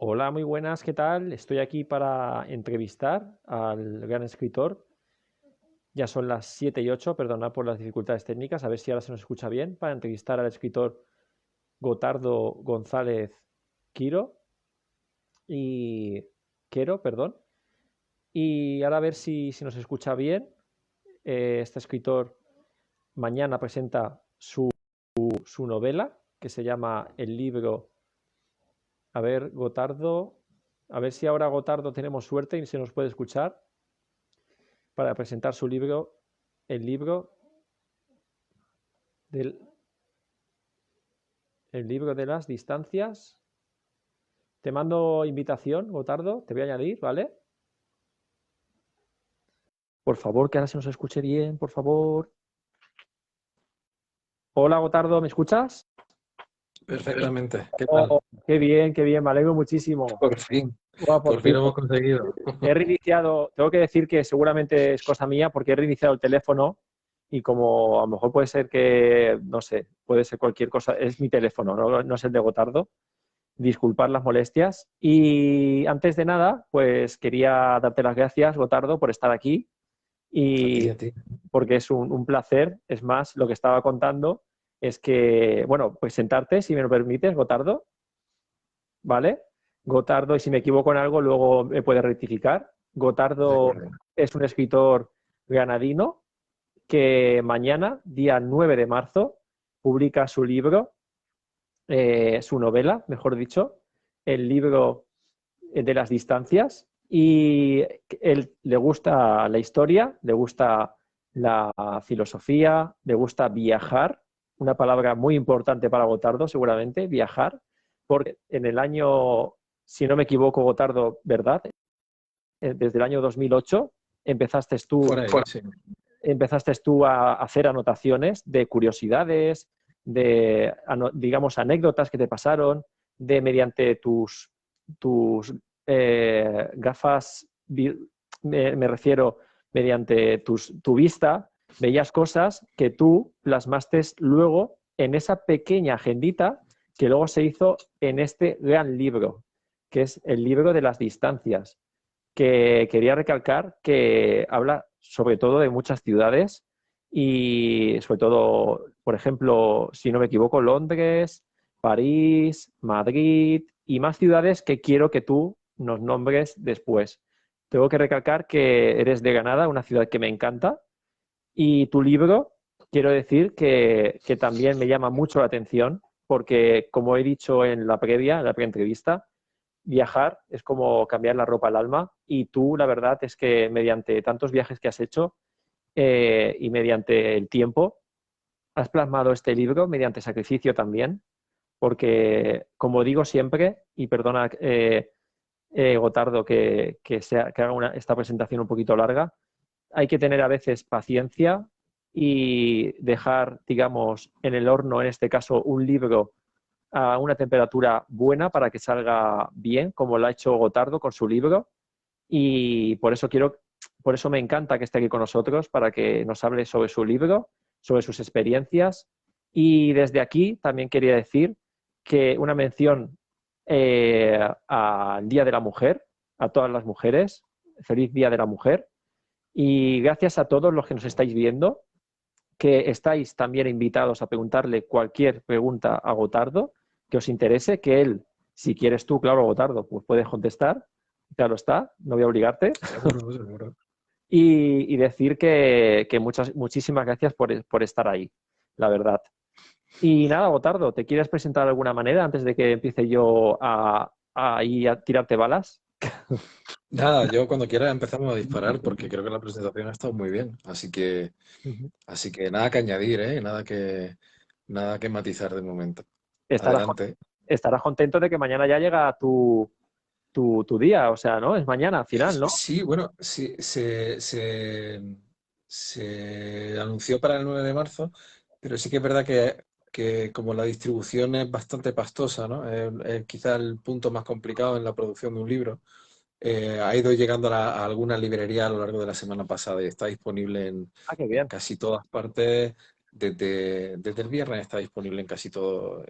Hola, muy buenas, ¿qué tal? Estoy aquí para entrevistar al gran escritor. Ya son las 7 y 8, perdona por las dificultades técnicas, a ver si ahora se nos escucha bien, para entrevistar al escritor Gotardo González Quiro y Quero, perdón. Y ahora a ver si nos escucha bien. Este escritor mañana presenta su novela, que se llama El libro. A ver, Gotardo, a ver si ahora Gotardo tenemos suerte y se nos puede escuchar para presentar su libro, el libro del el libro de las distancias. Te mando invitación, Gotardo, te voy a añadir, ¿vale? Por favor, que ahora se nos escuche bien, por favor. Hola, Gotardo, ¿me escuchas? Perfectamente. ¿Qué tal? Oh, qué bien, me alegro muchísimo. Por fin, Guau, por por fin fin. lo hemos conseguido. He reiniciado, tengo que decir que seguramente es cosa mía porque he reiniciado el teléfono y como a lo mejor puede ser que, no sé, puede ser cualquier cosa, es mi teléfono, no es el de Gotardo. Disculpar las molestias. Y antes de nada, pues quería darte las gracias, Gotardo, por estar aquí A ti, y a ti. porque es un placer. Es más, lo que estaba contando es que, bueno, pues sentarte, si me lo permites, Gotardo, ¿vale? Gotardo, y si me equivoco en algo, luego me puedes rectificar. De Gotardo acuerdo. es un escritor granadino que mañana, día 9 de marzo, publica su libro, su novela, mejor dicho, el libro de las distancias y él le gusta la historia, le gusta la filosofía, le gusta viajar, una palabra muy importante para Gotardo seguramente, viajar, porque en el año, si no me equivoco, Gotardo, ¿verdad? Desde el año 2008 empezaste tú, Por ahí, sí. empezaste tú a hacer anotaciones de curiosidades, de, digamos, anécdotas que te pasaron, de mediante tus gafas, me refiero, mediante tu vista, veías cosas que tú plasmaste luego en esa pequeña agendita que luego se hizo en este gran libro, que es el libro de las distancias, que quería recalcar que habla sobre todo de muchas ciudades y sobre todo, por ejemplo, si no me equivoco, Londres, París, Madrid y más ciudades que quiero que tú nos nombres después. Tengo que recalcar que eres de Granada, una ciudad que me encanta, y tu libro, quiero decir que también me llama mucho la atención porque, como he dicho en la previa, en la preentrevista, viajar es como cambiar la ropa al alma y tú la verdad es que mediante tantos viajes que has hecho y mediante el tiempo has plasmado este libro mediante sacrificio también, porque como digo siempre, y perdona Gotardo que haga esta presentación un poquito larga, hay que tener a veces paciencia y dejar, digamos, en el horno, en este caso, un libro a una temperatura buena para que salga bien, como lo ha hecho Gotardo con su libro. Y por eso me encanta que esté aquí con nosotros, para que nos hable sobre su libro, sobre sus experiencias. Y desde aquí también quería decir que una mención al Día de la Mujer, a todas las mujeres, feliz Día de la Mujer. Y gracias a todos los que nos estáis viendo, que estáis también invitados a preguntarle cualquier pregunta a Gotardo que os interese, que él, si quieres tú, claro, Gotardo, pues puedes contestar, claro está, no voy a obligarte, Seguro, seguro. y decir que muchísimas gracias por estar ahí, la verdad. Y nada, Gotardo, ¿te quieres presentar de alguna manera antes de que empiece yo a tirarte balas? Nada, yo cuando quiera empezamos a disparar porque creo que la presentación ha estado muy bien. Así que nada que añadir, ¿eh? Nada que matizar de momento. Estarás, Adelante. estarás contento de que mañana ya llega tu día, o sea, ¿no? Es mañana, al final, ¿no? Sí, bueno, sí, se anunció para el 9 de marzo, pero sí que es verdad que como la distribución es bastante pastosa, ¿no? Es quizá el punto más complicado en la producción de un libro. Ha ido llegando a alguna librería a lo largo de la semana pasada y está disponible Ah, qué en bien. casi todas partes, desde el viernes está disponible en casi todos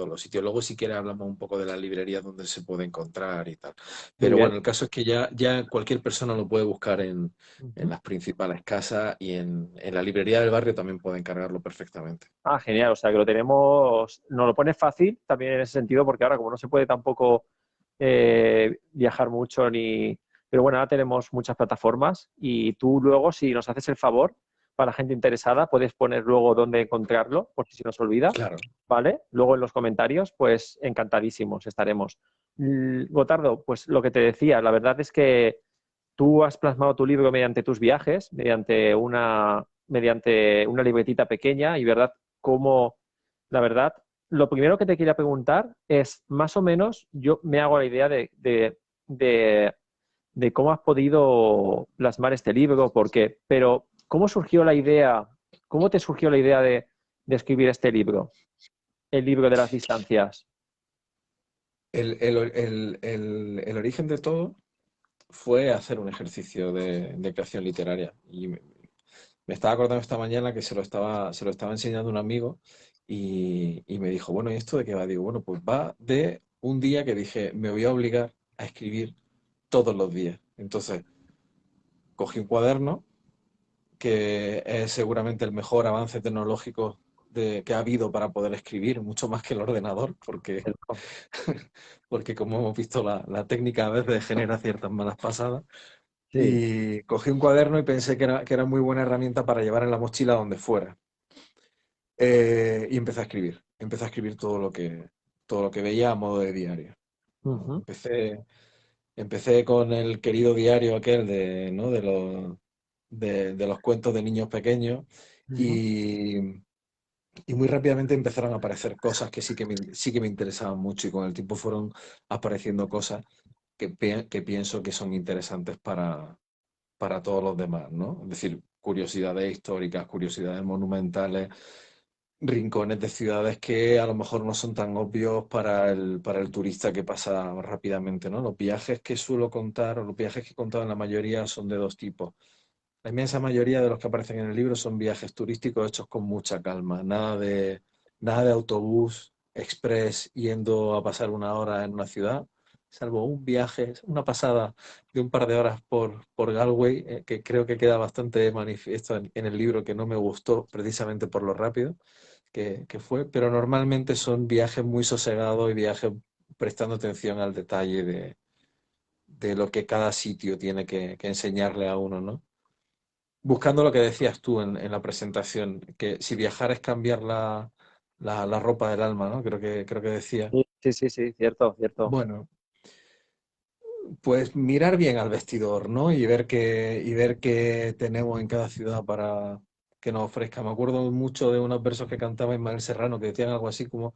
los sitios. Luego, si quieres, hablamos un poco de las librerías donde se puede encontrar y tal. Muy Pero bien. bueno, el caso es que ya cualquier persona lo puede buscar en Ujú. las principales casas y en la librería del barrio también pueden cargarlo perfectamente. Ah, genial. O sea, que lo tenemos, nos lo pone fácil también en ese sentido, porque ahora como no se puede tampoco viajar mucho ni... Pero bueno, ahora tenemos muchas plataformas y tú luego, si nos haces el favor, para la gente interesada, puedes poner luego dónde encontrarlo, por si se nos olvida, Claro. ¿vale? Luego en los comentarios, pues encantadísimos estaremos. Gotardo, pues lo que te decía, la verdad es que tú has plasmado tu libro mediante tus viajes, mediante una libretita pequeña y verdad, como la verdad, lo primero que te quería preguntar es, más o menos, yo me hago la idea de, de cómo has podido plasmar este libro, por qué, pero ¿cómo surgió la idea, cómo te surgió la idea de escribir este libro, el libro de las distancias? El origen de todo fue hacer un ejercicio de creación literaria. Y me estaba acordando esta mañana que se lo estaba enseñando un amigo y me dijo, bueno, ¿y esto de qué va? Digo, bueno, pues va de un día que dije, me voy a obligar a escribir todos los días. Entonces, cogí un cuaderno, que es seguramente el mejor avance tecnológico que ha habido para poder escribir, mucho más que el ordenador, porque como hemos visto, la técnica a veces genera ciertas malas pasadas. Sí. Y cogí un cuaderno y pensé que era muy buena herramienta para llevar en la mochila donde fuera. Y empecé a escribir. Empecé a escribir todo lo que veía a modo de diario. ¿No? Ujú, Empecé con el querido diario aquel ¿no? de los cuentos de niños pequeños ujú. y, y muy rápidamente empezaron a aparecer cosas que sí que me interesaban mucho y con el tiempo fueron apareciendo cosas que pienso que son interesantes para todos los demás, ¿no? Es decir, curiosidades históricas, curiosidades monumentales, rincones de ciudades que a lo mejor no son tan obvios para el turista que pasa rápidamente, ¿no? Los viajes que suelo contar, o los viajes que he contado en la mayoría son de dos tipos. La inmensa mayoría de los que aparecen en el libro son viajes turísticos hechos con mucha calma, nada de autobús express yendo a pasar una hora en una ciudad, salvo un viaje, una pasada de un par de horas por Galway, que creo que queda bastante manifiesto en el libro, que no me gustó precisamente por lo rápido que fue, pero normalmente son viajes muy sosegados y viajes prestando atención al detalle de lo que cada sitio tiene que enseñarle a uno, ¿no? Buscando lo que decías tú en la presentación, que si viajar es cambiar la ropa del alma, ¿no? Creo que decía. Sí, sí, sí, sí, cierto, cierto. Bueno, pues mirar bien al vestidor, ¿no? Y ver qué tenemos en cada ciudad para que nos ofrezca. Me acuerdo mucho de unos versos que cantaba Ismael Serrano que decían algo así como,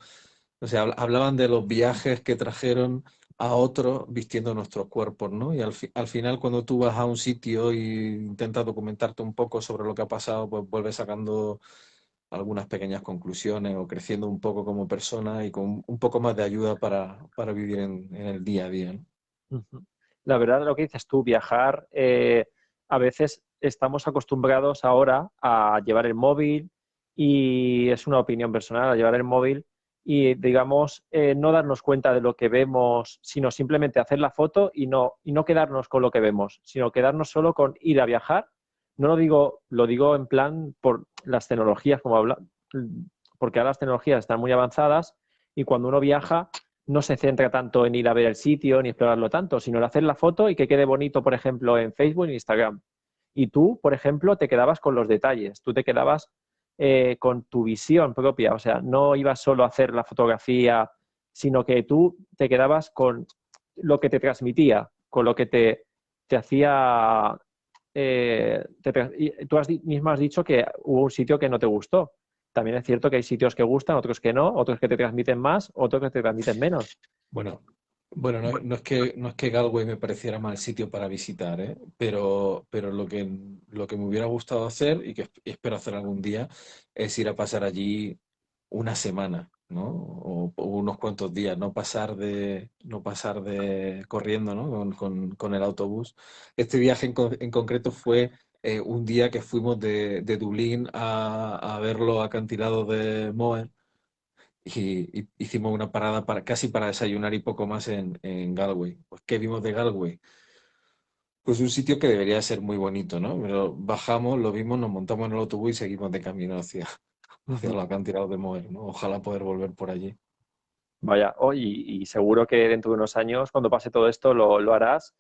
o sea, hablaban de los viajes que trajeron a otros vistiendo nuestros cuerpos, ¿no? Y al final, cuando tú vas a un sitio y intentas documentarte un poco sobre lo que ha pasado, pues vuelves sacando algunas pequeñas conclusiones o creciendo un poco como persona y con un poco más de ayuda para vivir en el día a día, ¿no? Ujú. La verdad, lo que dices tú, viajar, a veces estamos acostumbrados ahora a llevar el móvil y es una opinión personal, a llevar el móvil y, digamos, no darnos cuenta de lo que vemos, sino simplemente hacer la foto y no quedarnos con lo que vemos, sino quedarnos solo con ir a viajar. No lo digo en plan por las tecnologías, porque ahora las tecnologías están muy avanzadas y cuando uno viaja no se centra tanto en ir a ver el sitio ni explorarlo tanto, sino en hacer la foto y que quede bonito, por ejemplo, en Facebook e Instagram. Y tú, por ejemplo, te quedabas con los detalles, tú te quedabas con tu visión propia, o sea, no ibas solo a hacer la fotografía, sino que tú te quedabas con lo que te transmitía, con lo que te hacía... y tú mismo has dicho que hubo un sitio que no te gustó. También es cierto que hay sitios que gustan, otros que no, otros que te transmiten más, otros que te transmiten menos. Bueno, bueno, no es que Galway me pareciera mal sitio para visitar, ¿eh? Pero lo que me hubiera gustado hacer y que espero hacer algún día es ir a pasar allí una semana, ¿no? O unos cuantos días, no pasar de corriendo, ¿no? Con el autobús. Este viaje en concreto fue un día que fuimos de Dublín a ver los acantilados de Moher y hicimos una parada casi para desayunar y poco más en Galway. Pues, ¿qué vimos de Galway? Pues un sitio que debería ser muy bonito, ¿no? Pero bajamos, lo vimos, nos montamos en el autobús y seguimos de camino hacia Ujú. los acantilados de Moher, ¿no? Ojalá poder volver por allí. Vaya, y seguro que dentro de unos años, cuando pase todo esto, lo harás.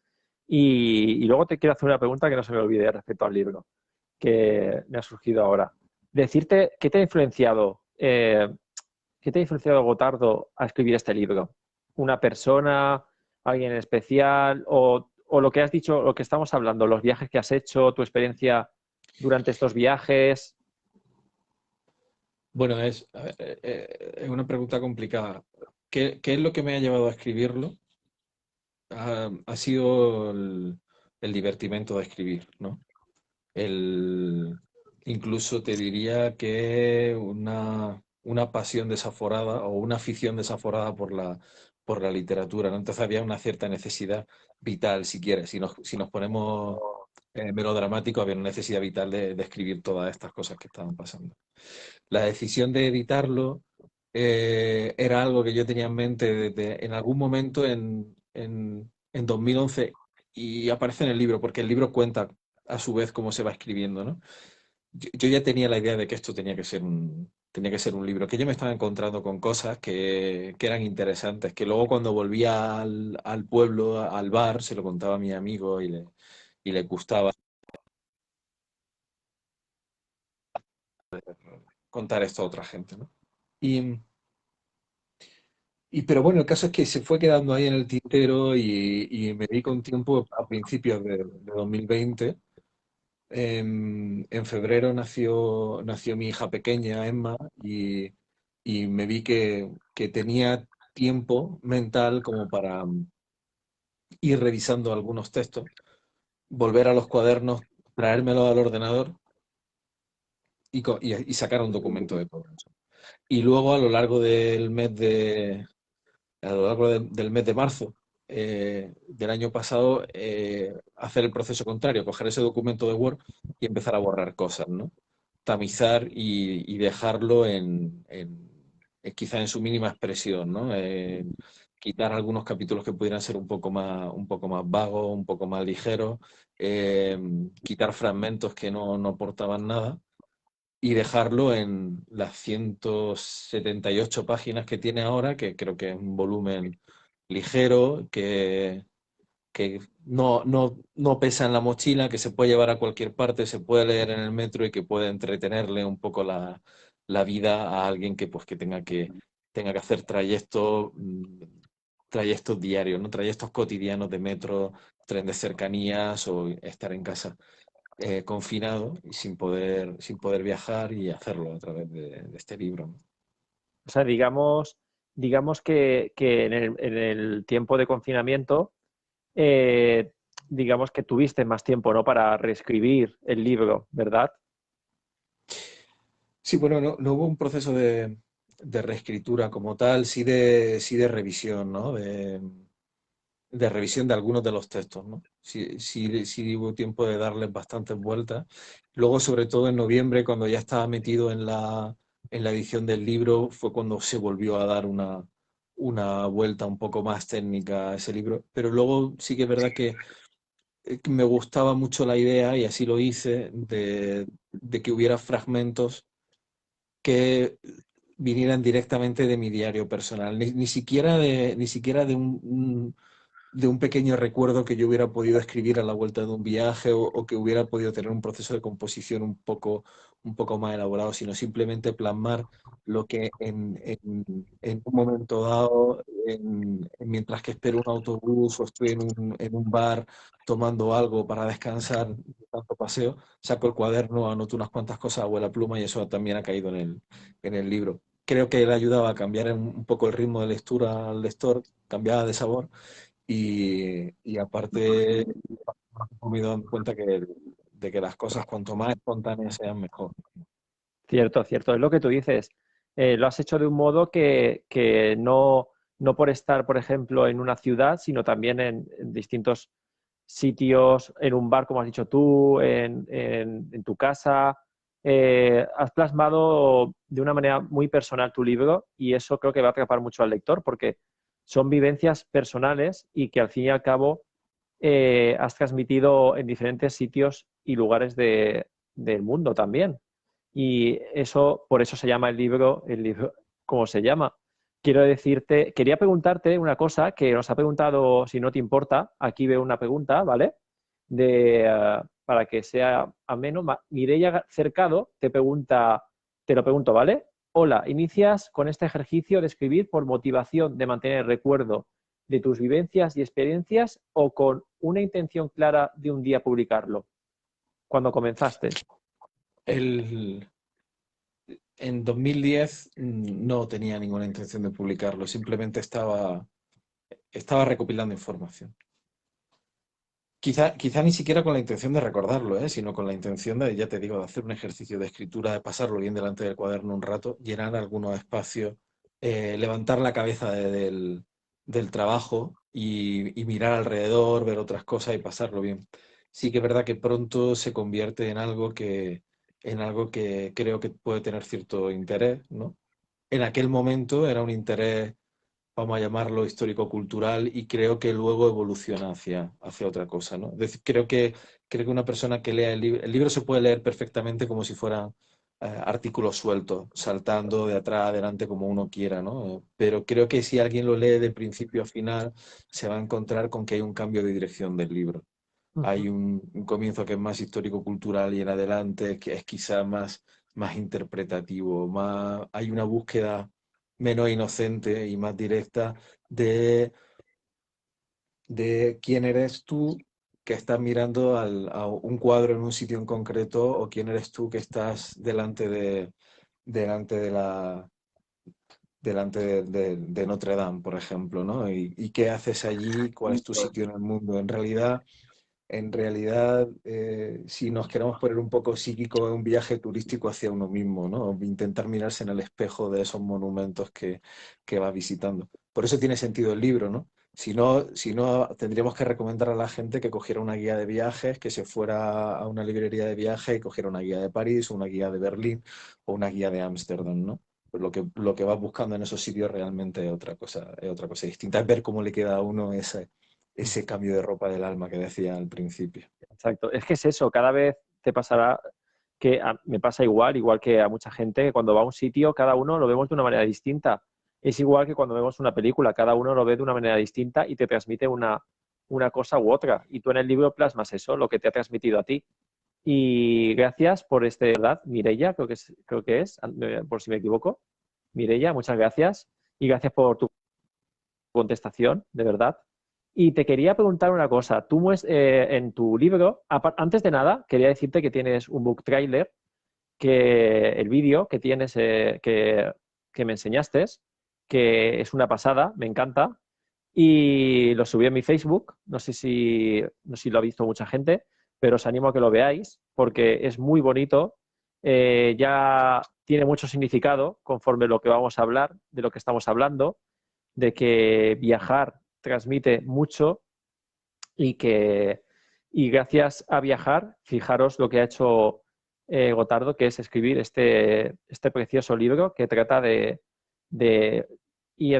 Y luego te quiero hacer una pregunta que no se me olvide respecto al libro, que me ha surgido ahora. Decirte, qué te ha influenciado Gotardo a escribir este libro? ¿Una persona, alguien en especial, o lo que has dicho, lo que estamos hablando, los viajes que has hecho, tu experiencia durante estos viajes? Bueno, a ver, es una pregunta complicada. ¿Qué es lo que me ha llevado a escribirlo? Ha sido el divertimento de escribir, ¿no? El, incluso te diría que una pasión desaforada o una afición desaforada por la literatura, ¿no? Entonces había una cierta necesidad vital, si quieres. Si nos ponemos melodramáticos, había una necesidad vital de escribir todas estas cosas que estaban pasando. La decisión de editarlo era algo que yo tenía en mente en algún momento en 2011 y aparece en el libro, porque el libro cuenta a su vez cómo se va escribiendo, ¿no? Yo ya tenía la idea de que esto tenía que ser un libro, que yo me estaba encontrando con cosas que eran interesantes, que luego cuando volvía al pueblo, al bar, se lo contaba a mi amigo y le gustaba contar esto a otra gente, ¿no? Y, pero bueno, el caso es que se fue quedando ahí en el tintero y me di con tiempo a principios de 2020. En febrero nació mi hija pequeña, Emma, y me vi que tenía tiempo mental como para ir revisando algunos textos, volver a los cuadernos, traérmelos al ordenador y sacar un documento de todo eso. Y luego a lo largo del mes de marzo del año pasado, hacer el proceso contrario, coger ese documento de Word y empezar a borrar cosas, ¿no? Tamizar y dejarlo quizá en su mínima expresión, ¿no? Quitar algunos capítulos que pudieran ser un poco más vagos, un poco más ligeros, eh, quitar fragmentos que no aportaban nada y dejarlo en las 178 páginas que tiene ahora, que creo que es un volumen ligero, que no pesa en la mochila, que se puede llevar a cualquier parte, se puede leer en el metro y que puede entretenerle un poco la vida a alguien que, pues, tenga que hacer trayectos diarios, ¿no? Trayectos cotidianos de metro, tren de cercanías o estar en casa confinado y sin poder viajar y hacerlo a través de este libro, ¿no? O sea, digamos que en el tiempo de confinamiento, eh, digamos que tuviste más tiempo, ¿no? Para reescribir el libro, ¿verdad? Sí, bueno, no hubo un proceso de reescritura como tal, sí de revisión, ¿no? De revisión de algunos de los textos, ¿no? Sí hubo tiempo de darles bastantes vueltas. Luego, sobre todo en noviembre, cuando ya estaba metido en la edición del libro, fue cuando se volvió a dar una vuelta un poco más técnica a ese libro. Pero luego sí que es verdad que me gustaba mucho la idea, y así lo hice, de que hubiera fragmentos que vinieran directamente de mi diario personal, ni siquiera de un pequeño recuerdo que yo hubiera podido escribir a la vuelta de un viaje o que hubiera podido tener un proceso de composición un poco más elaborado, sino simplemente plasmar lo que en un momento dado, mientras que espero un autobús o estoy en un bar tomando algo para descansar de tanto paseo, saco el cuaderno, anoto unas cuantas cosas, hago la pluma y eso también ha caído en el libro. Creo que le ayudaba a cambiar un poco el ritmo de lectura al lector, cambiaba de sabor y aparte me he dado cuenta de que las cosas cuanto más espontáneas sean mejor. Cierto, cierto. Es lo que tú dices. Lo has hecho de un modo que no por estar, por ejemplo, en una ciudad, sino también en distintos sitios, en un bar, como has dicho tú, en tu casa. Has plasmado de una manera muy personal tu libro y eso creo que va a atrapar mucho al lector porque son vivencias personales y que al fin y al cabo has transmitido en diferentes sitios y lugares del mundo también. Y eso, por eso se llama el libro como se llama. Quiero decirte, quería preguntarte una cosa que nos ha preguntado, si no te importa, aquí veo una pregunta, ¿vale? Para que sea ameno. Mireia Cercado te pregunta, te lo pregunto, ¿vale? Hola, ¿inicias con este ejercicio de escribir por motivación de mantener el recuerdo de tus vivencias y experiencias o con una intención clara de un día publicarlo? Cuando comenzaste. El, en 2010 no tenía ninguna intención de publicarlo, simplemente estaba recopilando información. Quizá ni siquiera con la intención de recordarlo, sino con la intención de, ya te digo, de hacer un ejercicio de escritura, de pasarlo bien delante del cuaderno un rato, llenar algunos espacios, levantar la cabeza del trabajo y mirar alrededor, ver otras cosas y pasarlo bien. Sí que es verdad que pronto se convierte en algo que creo que puede tener cierto interés, ¿no? En aquel momento era un interés, vamos a llamarlo histórico-cultural, y creo que luego evoluciona hacia otra cosa, ¿no? Es decir, creo que una persona que lea el libro se puede leer perfectamente como si fueran artículos sueltos, saltando de atrás a adelante como uno quiera, ¿no? Pero creo que si alguien lo lee de principio a final, se va a encontrar con que hay un cambio de dirección del libro. Hay un comienzo que es más histórico-cultural y en adelante que es quizá más interpretativo, hay una búsqueda menos inocente y más directa de, de quién eres tú que estás mirando a un cuadro en un sitio en concreto o quién eres tú que estás delante de la delante de Notre Dame, por ejemplo, ¿no? Y qué haces allí, cuál es tu sitio en el mundo. En realidad, si nos queremos poner un poco psíquico, es un viaje turístico hacia uno mismo, ¿no? Intentar mirarse en el espejo de esos monumentos que va visitando. Por eso tiene sentido el libro, ¿no? Si no, tendríamos que recomendar a la gente que cogiera una guía de viajes, que se fuera a una librería de viajes y cogiera una guía de París, una guía de Berlín o una guía de Ámsterdam, ¿no? Pues lo que vas buscando en esos sitios realmente es otra cosa distinta. Es ver cómo le queda a uno ese cambio de ropa del alma que decía al principio. Exacto. Es que es eso, cada vez te pasará que me pasa igual que a mucha gente, que cuando va a un sitio, cada uno lo vemos de una manera distinta. Es igual que cuando vemos una película, cada uno lo ve de una manera distinta y te transmite una cosa u otra. Y tú en el libro plasmas eso, lo que te ha transmitido a ti. Y gracias por ¿verdad? Mireia, creo que es, por si me equivoco. Mireia, muchas gracias. Y gracias por tu contestación, de verdad. Y te quería preguntar una cosa. Tú en tu libro, antes de nada, quería decirte que tienes un book trailer, que el vídeo que tienes, que me enseñaste, que es una pasada, me encanta. Y lo subí en mi Facebook. No sé si lo ha visto mucha gente, pero os animo a que lo veáis porque es muy bonito. Ya tiene mucho significado conforme lo que vamos a hablar, de lo que estamos hablando, de que viajar transmite mucho y que y gracias a viajar, fijaros lo que ha hecho Gotardo, que es escribir este precioso libro que trata de y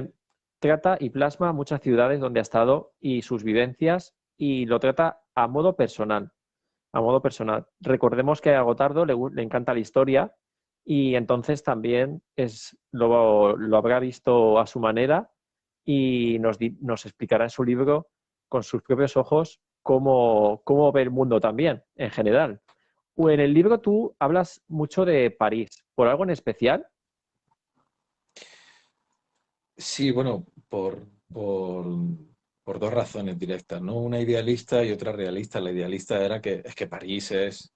trata y plasma muchas ciudades donde ha estado y sus vivencias y lo trata a modo personal. A modo personal. Recordemos que a Gotardo le encanta la historia y entonces también lo habrá visto a su manera y nos explicará en su libro con sus propios ojos cómo ve el mundo también, en general. O en el libro tú hablas mucho de París. ¿Por algo en especial? Sí, bueno, por dos razones directas, ¿no? Una idealista y otra realista. La idealista era que es que París es,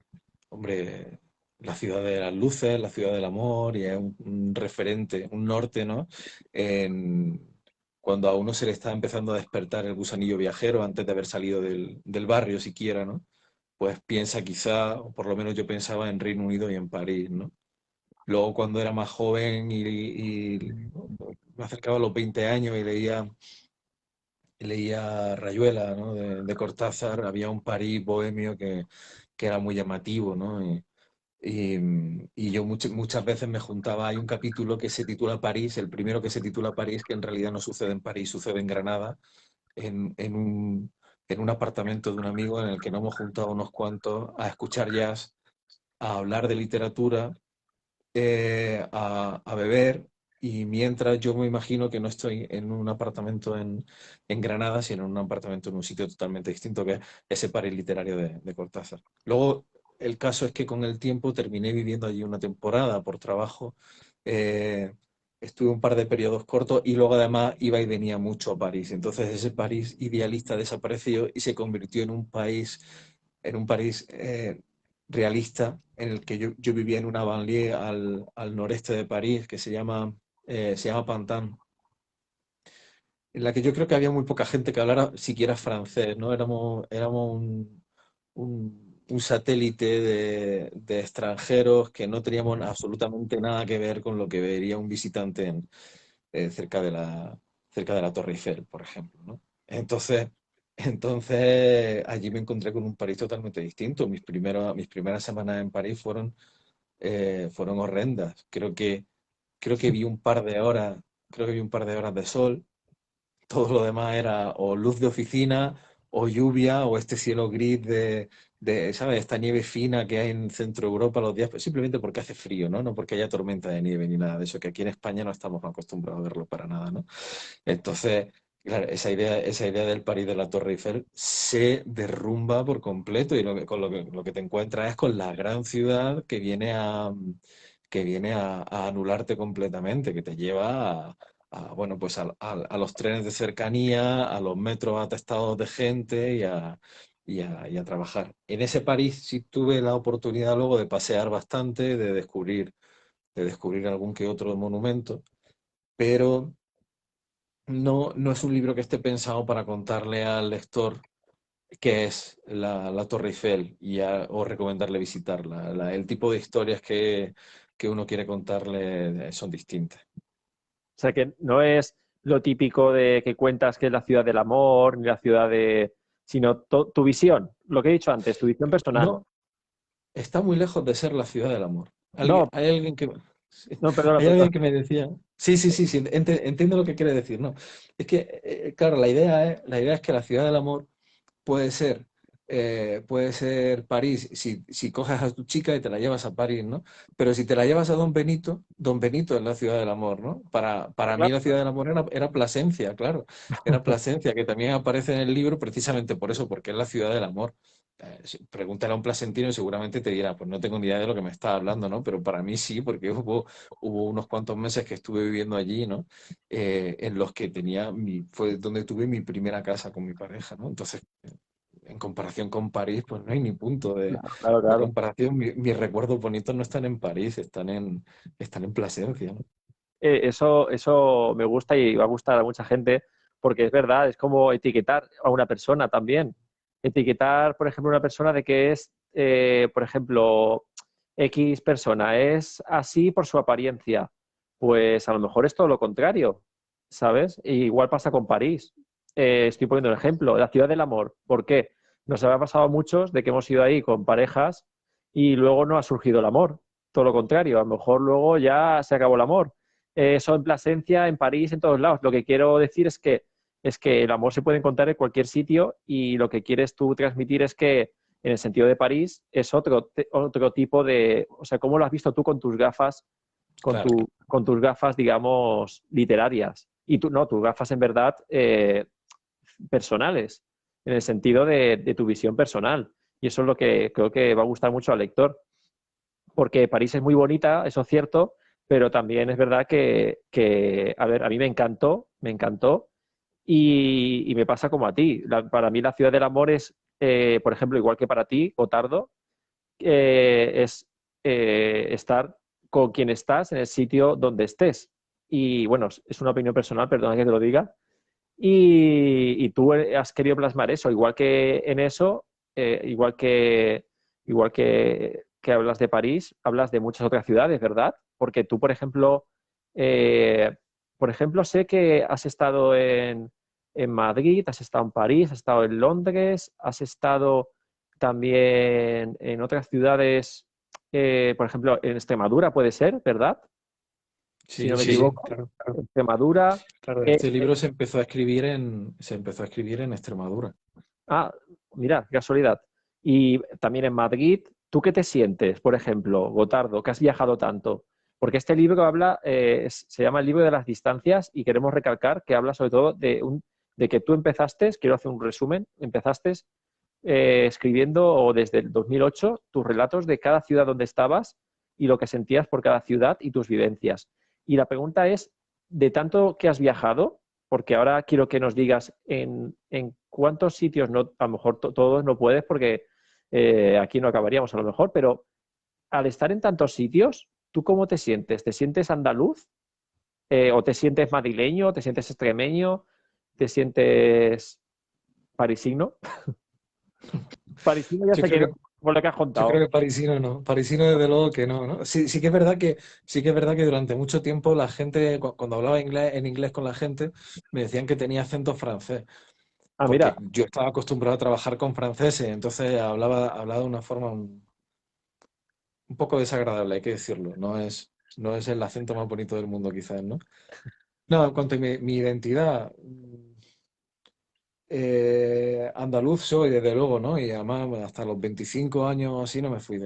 hombre, la ciudad de las luces, la ciudad del amor, y es un referente, un norte, ¿no? En, Cuando a uno se le está empezando a despertar el gusanillo viajero antes de haber salido del barrio siquiera, ¿no? Pues piensa quizá, o por lo menos yo pensaba en Reino Unido y en París, ¿no? Luego cuando era más joven y me acercaba a los 20 años y leía leía Rayuela, ¿no? De Cortázar, había un París bohemio que era muy llamativo, ¿no? Y yo muchas veces me juntaba, hay un capítulo que se titula París, el primero que se titula París, que en realidad no sucede en París, sucede en Granada, en un apartamento de un amigo en el que nos hemos juntado unos cuantos a escuchar jazz, a hablar de literatura, a beber, y mientras yo me imagino que no estoy en un apartamento en Granada, sino en un apartamento en un sitio totalmente distinto, que es ese París literario de Cortázar. Luego, el caso es que con el tiempo terminé viviendo allí una temporada por trabajo. eh, Estuve un par de periodos cortos y luego además iba y venía mucho a París. Entonces ese París idealista desapareció y se convirtió en un París realista, en el que yo vivía en una banlieue al noreste de París que se llama Pantin, en la que yo creo que había muy poca gente que hablara siquiera francés, ¿no? Éramos un satélite de extranjeros que no teníamos absolutamente nada que ver con lo que vería un visitante cerca de la Torre Eiffel, por ejemplo, ¿no? Entonces, allí me encontré con un París totalmente distinto. Mis primeras semanas en París fueron horrendas. Creo que vi un par de horas, creo que vi un par de horas de sol. Todo lo demás era o luz de oficina, o lluvia, o este cielo gris ¿sabes? Esta nieve fina que hay en Centro Europa los días, pues simplemente porque hace frío, ¿no? No porque haya tormenta de nieve ni nada de eso, que aquí en España no estamos acostumbrados a verlo para nada, ¿no? Entonces, claro, esa idea del París de la Torre Eiffel se derrumba por completo, y con lo que te encuentras es con la gran ciudad que viene a anularte completamente, que te lleva bueno, pues a los trenes de cercanía, a los metros atestados de gente y a trabajar. En ese París sí tuve la oportunidad luego de pasear bastante, de descubrir algún que otro monumento, pero no es un libro que esté pensado para contarle al lector qué es la Torre Eiffel o recomendarle visitarla. El tipo de historias que uno quiere contarle son distintas. O sea, que no es lo típico de que cuentas que es la ciudad del amor, ni la ciudad de... sino tu visión, lo que he dicho antes, tu visión personal. No, está muy lejos de ser la ciudad del amor. No, Hay alguien que, sí, no, perdona, hay perdona. alguien que me decía, sí, sí, sí, sí, entiendo lo que quiere decir, ¿no? Es que, claro, la idea es que la ciudad del amor puede ser, puede ser París si coges a tu chica y te la llevas a París, ¿no? Pero si te la llevas a Don Benito es la ciudad del amor, ¿no? Para mí Claro, la ciudad del amor era Plasencia, claro. Era Plasencia, que también aparece en el libro precisamente por eso, porque es la ciudad del amor. Pregúntale a un placentino y seguramente te dirá, pues no tengo ni idea de lo que me está hablando, ¿no? Pero para mí sí, porque hubo unos cuantos meses que estuve viviendo allí, ¿no? En los que fue donde tuve mi primera casa con mi pareja, ¿no? Entonces, en comparación con París, pues no hay ni punto de, claro, claro, de claro. comparación. Mis recuerdos bonitos no están en París, están en Plasencia, ¿no? Eso me gusta y va a gustar a mucha gente porque es verdad, es como etiquetar a una persona también. Etiquetar, por ejemplo, a una persona de que es, por ejemplo, X persona, es así por su apariencia. Pues a lo mejor es todo lo contrario, ¿sabes? E igual pasa con París. Estoy poniendo un ejemplo, la ciudad del amor. ¿Por qué? Nos habrá pasado a muchos de que hemos ido ahí con parejas y luego no ha surgido el amor. Todo lo contrario, a lo mejor luego ya se acabó el amor. Eso en Plasencia, en París, en todos lados. Lo que quiero decir es que el amor se puede encontrar en cualquier sitio y lo que quieres tú transmitir es que en el sentido de París es otro tipo de, o sea, ¿cómo lo has visto tú con tus gafas, Claro, con tus gafas, digamos, literarias? Y tú, no, tus gafas en verdad personales, en el sentido de tu visión personal. Y eso es lo que creo que va a gustar mucho al lector porque París es muy bonita, eso es cierto, pero también es verdad a ver, a mí me encantó y me pasa como a ti. Para mí la ciudad del amor es, por ejemplo, igual que para ti, Otardo, es estar con quien estás en el sitio donde estés. Y bueno, es una opinión personal, perdona que te lo diga. Y tú has querido plasmar eso, igual que en eso, igual que hablas de París, hablas de muchas otras ciudades, ¿verdad? Porque tú, eh, por ejemplo, sé que has estado en Madrid, has estado en París, has estado en Londres, has estado también en otras ciudades, por ejemplo, en Extremadura puede ser, ¿verdad? Si Sí, no me sí, sí, equivoco. claro, claro. Extremadura. Claro, Eh, este libro se empezó a escribir en Extremadura. ah, mira, qué casualidad. Y también en Madrid, ¿tú qué te sientes, por ejemplo, Gotardo, que has viajado tanto? Porque este libro habla, se llama El libro de las distancias y queremos recalcar que habla sobre todo de que tú empezaste, quiero hacer un resumen, empezaste escribiendo o desde el 2008 tus relatos de cada ciudad donde estabas y lo que sentías por cada ciudad y tus vivencias. Y la pregunta es, de tanto que has viajado, porque ahora quiero que nos digas en cuántos sitios, no, a lo mejor todos no puedes porque aquí no acabaríamos a lo mejor, pero al estar en tantos sitios, ¿tú cómo te sientes? ¿Te sientes andaluz? ¿O te sientes madrileño? ¿Te sientes extremeño? ¿Te sientes parisino? Parisino ya Yo sé creo que no, que, por lo que has yo creo contado. que parisino no, parisino desde luego que no, ¿no? Sí, sí que es verdad que durante mucho tiempo la gente, cuando hablaba inglés, en inglés con la gente, me decían que tenía acento francés, Ah, porque mira, yo estaba acostumbrado a trabajar con franceses, entonces hablaba de una forma un poco desagradable, hay que decirlo, no es el acento más bonito del mundo quizás, ¿no? No, en cuanto a mi identidad, andaluz soy, desde luego, ¿no? Y además hasta los 25 años o así no me fui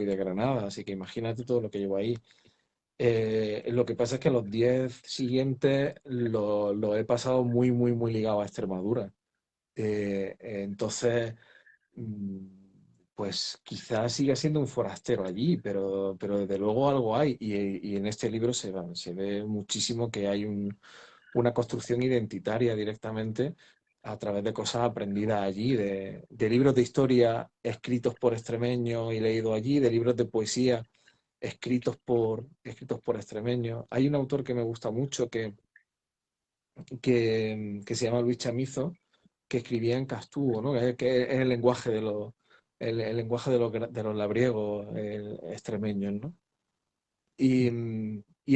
de Granada, así que imagínate todo lo que llevo ahí. Lo que pasa es que los 10 siguientes lo he pasado muy, muy, muy ligado a Extremadura. Entonces, mm, pues quizás siga siendo un forastero allí, pero desde luego algo hay. Y en este libro se ve muchísimo que hay una construcción identitaria directamente a través de cosas aprendidas allí, de libros de historia escritos por extremeños y leídos allí, de libros de poesía escritos por extremeños. Hay un autor que me gusta mucho que se llama Luis Chamizo, que escribía en castuvo, ¿no? Que es el lenguaje el lenguaje de los labriegos extremeños, ¿no? Y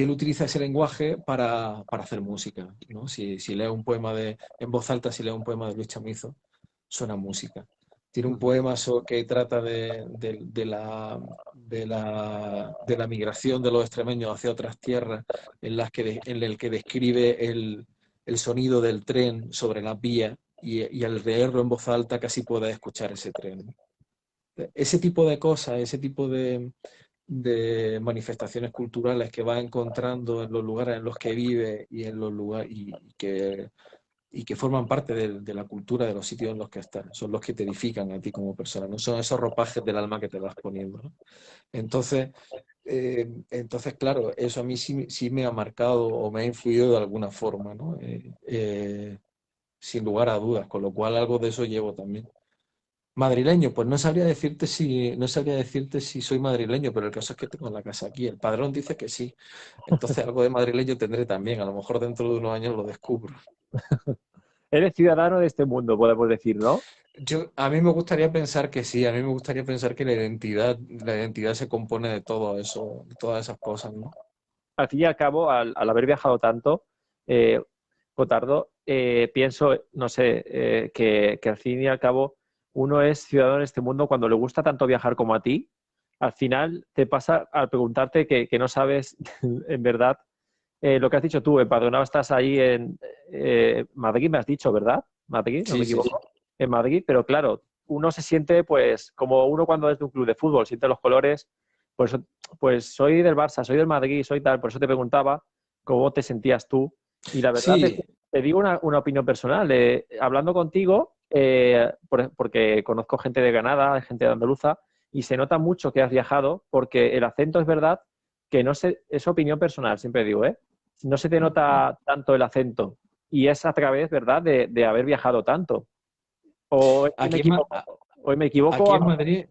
él utiliza ese lenguaje para hacer música, ¿no? Si lee un poema en voz alta, si lee un poema de Luis Chamizo, suena música. Tiene un poema que trata de la migración de los extremeños hacia otras tierras, en el que describe el sonido del tren sobre las vías y al leerlo en voz alta casi puedes escuchar ese tren, ¿no? Ese tipo de cosas, ese tipo de manifestaciones culturales que vas encontrando en los lugares en los que vives y en los lugares y que forman parte de la cultura de los sitios en los que estás. Son los que te edifican a ti como persona, no son esos ropajes del alma que te vas poniendo, ¿no? Entonces, claro, eso a mí sí me ha marcado o me ha influido de alguna forma, ¿no? Sin lugar a dudas, con lo cual algo de eso llevo también. Madrileño, pues no sabría decirte si soy madrileño, pero el caso es que tengo la casa aquí. El padrón dice que sí. Entonces algo de madrileño tendré también. A lo mejor dentro de unos años lo descubro. eres ciudadano de este mundo, podemos decir, ¿no? A mí me gustaría pensar que sí. A mí me gustaría pensar que la identidad se compone de todo eso, de todas esas cosas, ¿no? Al fin y al cabo, al haber viajado tanto, eh, Gotardo, pienso, no sé, que al fin y al cabo uno es ciudadano en este mundo cuando le gusta tanto viajar como a ti. Al final te pasa al preguntarte que no sabes en verdad lo que has dicho tú, empadronado estás ahí en Madrid, me has dicho, ¿verdad? Madrid, no me Sí, sí, sí. equivoco. En Madrid, pero claro, uno se siente pues como uno cuando es de un club de fútbol, siente los colores, pues, pues soy del Barça, soy del Madrid, soy tal, por eso te preguntaba cómo te sentías tú. Y la verdad es que Sí, te digo una opinión personal, hablando contigo, porque conozco gente de Granada, gente de Andaluza, y se nota mucho que has viajado, porque el acento es verdad que no sé, es opinión personal, siempre digo, ¿eh? No se te nota tanto el acento. Y es a través, ¿verdad?, de haber viajado tanto. O es que me aquí en, Ma- equivoco. O me equivoco. aquí en Madrid,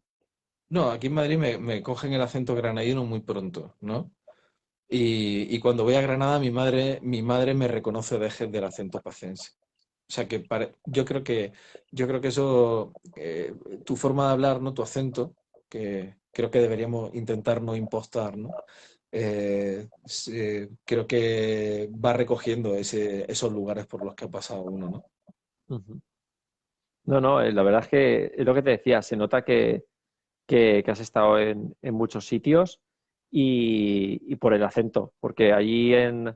no, aquí en Madrid me cogen el acento granadino muy pronto, ¿no? Y cuando voy a Granada, mi madre me reconoce del acento pacense. O sea que yo creo que eso, tu forma de hablar, ¿no? Tu acento, que creo que deberíamos intentar no impostar, ¿no? creo que va recogiendo esos lugares por los que ha pasado uno, ¿no? Ujú. No, no, la verdad es que es lo que te decía, se nota que has estado en muchos sitios y por el acento, porque allí en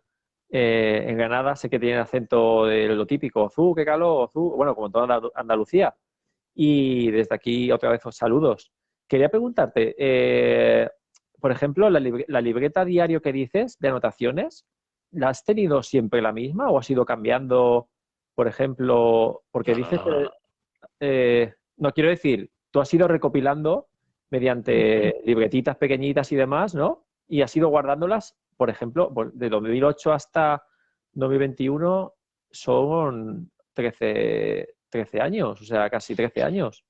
Granada sé que tienen acento de lo típico, Zú, qué calor, Zú, bueno, como en toda Andalucía. Y desde aquí otra vez os saludos. Quería preguntarte, por ejemplo, la libreta diario que dices de anotaciones, ¿la has tenido siempre la misma o has ido cambiando, por ejemplo, porque No, no, dices no, no. no quiero decir, tú has ido recopilando Ujú. mediante libretitas pequeñitas y demás, ¿no? Y has ido guardándolas, por ejemplo, de 2008 hasta 2021 son 13 años, o sea, casi 13 años.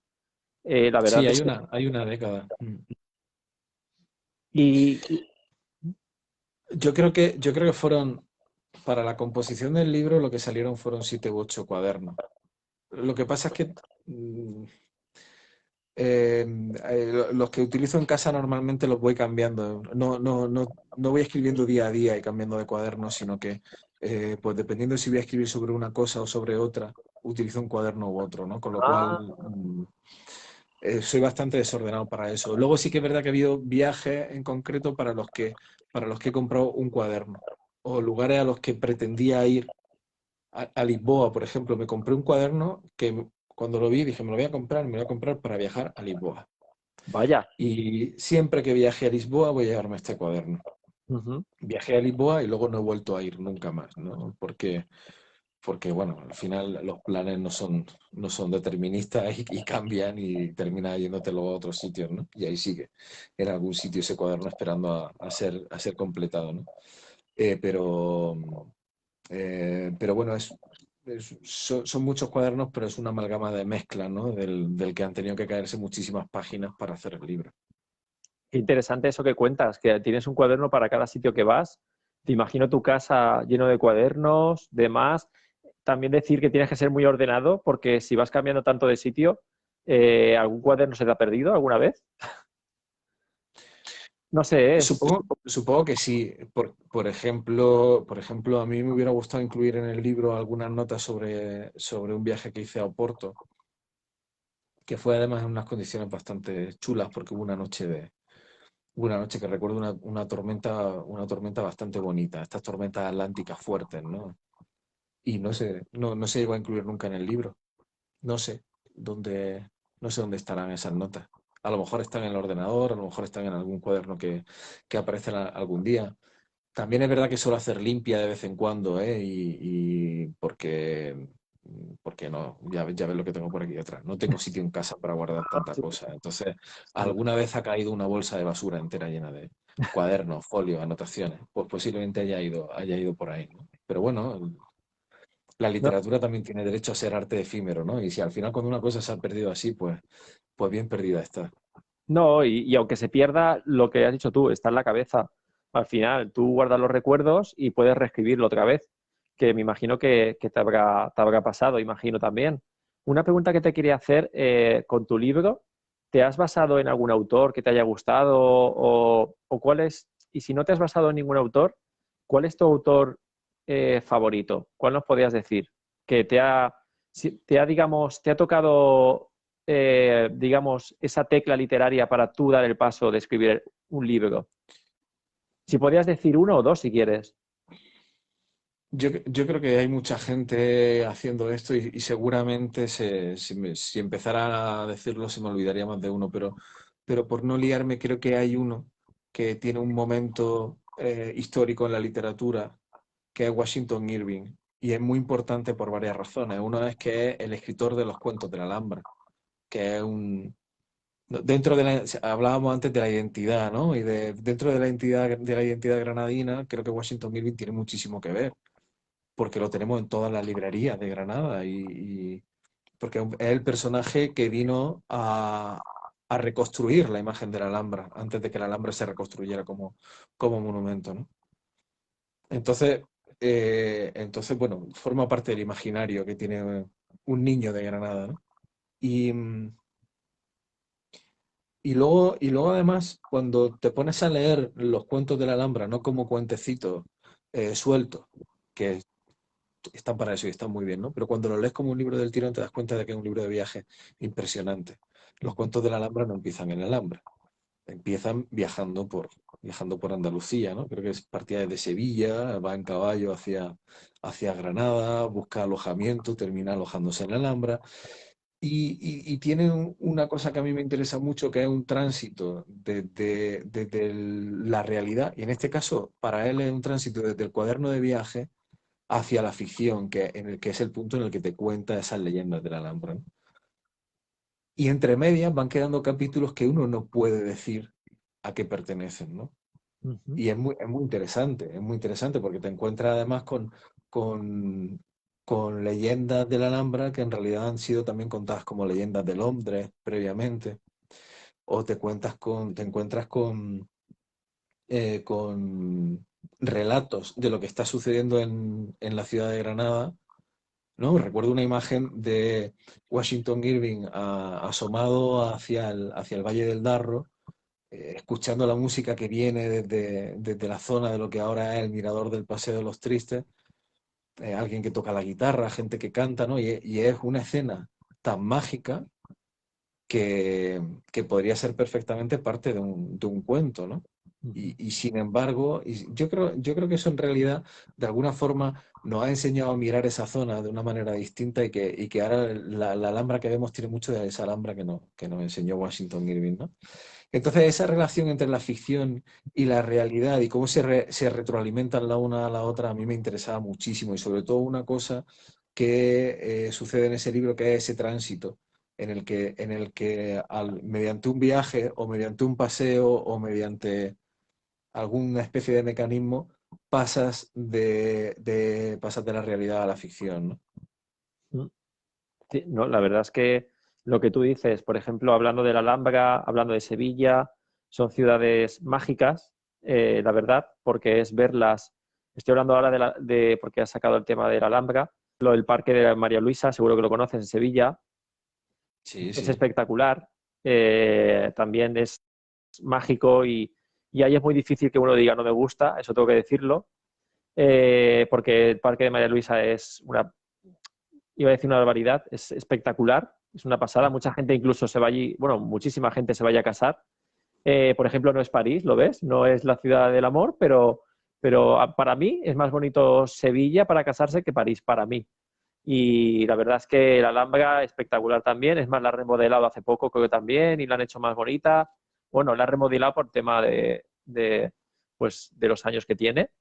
La Sí, verdad es que... hay una década. Y, Yo creo que fueron, para la composición del libro, lo que salieron fueron 7 u 8 cuadernos. Lo que pasa es que mm, los que utilizo en casa normalmente los voy cambiando. No voy escribiendo día a día y cambiando de cuaderno, sino que, pues dependiendo de si voy a escribir sobre una cosa o sobre otra, utilizo un cuaderno u otro, ¿no? Con lo cual, ah, soy bastante desordenado para eso. Luego sí que es verdad que ha habido viajes en concreto para los que he comprado un cuaderno, o lugares a los que pretendía ir. A Lisboa, por ejemplo, me compré un cuaderno que cuando lo vi dije, me lo voy a comprar para viajar a Lisboa. vaya. Y siempre que viaje a Lisboa voy a llevarme este cuaderno. Ujú. Viajé a Lisboa y luego no he vuelto a ir nunca más, ¿no? Porque bueno, al final los planes no son deterministas y cambian y terminas yéndote luego a otros sitios, ¿no? Y ahí sigue, en algún sitio ese cuaderno esperando a ser completado, ¿no? Pero, pero bueno, son muchos cuadernos, pero es una amalgama de mezcla, ¿no? Del que han tenido que caerse muchísimas páginas para hacer el libro. Qué interesante eso que cuentas, que tienes un cuaderno para cada sitio que vas. Te imagino tu casa lleno de cuadernos, demás. También decir que tienes que ser muy ordenado, porque si vas cambiando tanto de sitio, ¿algún cuaderno se te ha perdido alguna vez? No sé, Supongo que sí. Por ejemplo, a mí me hubiera gustado incluir en el libro algunas notas sobre un viaje que hice a Oporto, que fue además en unas condiciones bastante chulas, porque hubo una noche que recuerdo una tormenta bastante bonita, estas tormentas atlánticas fuertes, ¿no? Y no se llegó a incluir nunca en el libro. No sé dónde, no sé dónde estarán esas notas. A lo mejor están en el ordenador, a lo mejor están en algún cuaderno que aparecerá algún día. También es verdad que suelo hacer limpia de vez en cuando, ¿eh? Y porque no, ya ves lo que tengo por aquí detrás. No tengo sitio en casa para guardar tanta sí, cosa. Entonces, sí. alguna vez ha caído una bolsa de basura entera llena de cuadernos, folios, anotaciones. Pues posiblemente haya ido por ahí, ¿no? Pero bueno, la No, literatura también tiene derecho a ser arte efímero, ¿no? Y si al final cuando una cosa se ha perdido así, pues bien perdida está. no, y aunque se pierda, lo que has dicho tú, está en la cabeza. Al final, tú guardas los recuerdos y puedes reescribirlo otra vez, que me imagino que te habrá pasado, imagino también. Una pregunta que te quería hacer con tu libro, ¿te has basado en algún autor que te haya gustado o cuál es, y si no te has basado en ningún autor, cuál es tu autor favorito? ¿Cuál nos podrías decir? Que digamos, te ha tocado digamos, esa tecla literaria para tú dar el paso de escribir un libro? Si podías decir uno o dos si quieres. Yo creo que hay mucha gente haciendo esto y seguramente si empezara a decirlo se me olvidaría más de uno, pero por no liarme creo que hay uno que tiene un momento histórico en la literatura, que es Washington Irving, y es muy importante por varias razones. Uno es que es el escritor de los cuentos de la Alhambra, que es un... Dentro de hablábamos antes de la identidad, ¿no? Dentro de la identidad granadina, creo que Washington Irving tiene muchísimo que ver porque lo tenemos en todas las librerías de Granada porque es el personaje que vino a reconstruir la imagen de la Alhambra antes de que la Alhambra se reconstruyera como monumento, ¿no? Entonces, bueno, forma parte del imaginario que tiene un niño de Granada, ¿no? Y, y luego además, cuando te pones a leer los cuentos de la Alhambra, no como cuentecitos sueltos, que están para eso y están muy bien, ¿no? Pero cuando lo lees como un libro del tirón te das cuenta de que es un libro de viaje impresionante. Los cuentos de la Alhambra no empiezan en la Alhambra, empiezan viajando por Andalucía, ¿no? Creo que es partida desde Sevilla, va en caballo hacia Granada, busca alojamiento, termina alojándose en la Alhambra. Y tiene una cosa que a mí me interesa mucho, que es un tránsito desde la realidad, y en este caso para él es un tránsito desde el cuaderno de viaje hacia la ficción, que es el punto en el que te cuenta esas leyendas de la Alhambra, ¿no? Y entre medias van quedando capítulos que uno no puede decir a qué pertenecen, ¿no? Ujú. Y es muy interesante porque te encuentras además con, con leyendas de la Alhambra que en realidad han sido también contadas como leyendas de Londres previamente, o te encuentras con relatos de lo que está sucediendo en la ciudad de Granada, ¿no? Recuerdo una imagen de Washington Irving asomado hacia el Valle del Darro, escuchando la música que viene desde la zona de lo que ahora es el mirador del Paseo de los Tristes, alguien que toca la guitarra, gente que canta, ¿no? Y es una escena tan mágica que podría ser perfectamente parte de un cuento, ¿no? Ujú. Y sin embargo, yo creo que eso en realidad, de alguna forma, nos ha enseñado a mirar esa zona de una manera distinta y que ahora la Alhambra que vemos tiene mucho de esa Alhambra que nos enseñó Washington Irving, ¿no? Entonces, esa relación entre la ficción y la realidad y cómo se retroalimentan la una a la otra, a mí me interesaba muchísimo y sobre todo una cosa que sucede en ese libro, que es ese tránsito en el que mediante un viaje o mediante un paseo o mediante alguna especie de mecanismo pasas de la realidad a la ficción, ¿no? Mm. Sí, no, la verdad es que lo que tú dices, por ejemplo, hablando de la Alhambra, hablando de Sevilla, son ciudades mágicas, la verdad, porque es verlas. Estoy hablando ahora porque has sacado el tema de la Alhambra, lo del Parque de María Luisa, seguro que lo conoces en Sevilla, Sí, es sí. espectacular, también es mágico y ahí es muy difícil que uno diga no me gusta, eso tengo que decirlo, porque el Parque de María Luisa es iba a decir una barbaridad, es espectacular, es una pasada, mucha gente incluso se va allí, bueno, muchísima gente se vaya a casar. Por ejemplo, no es París, ¿lo ves? No es la ciudad del amor, pero para mí es más bonito Sevilla para casarse que París para mí. Y la verdad es que la Alhambra espectacular también, es más, la han remodelado hace poco creo que también y la han hecho más bonita. Bueno, la han remodelado por tema pues, de los años que tiene.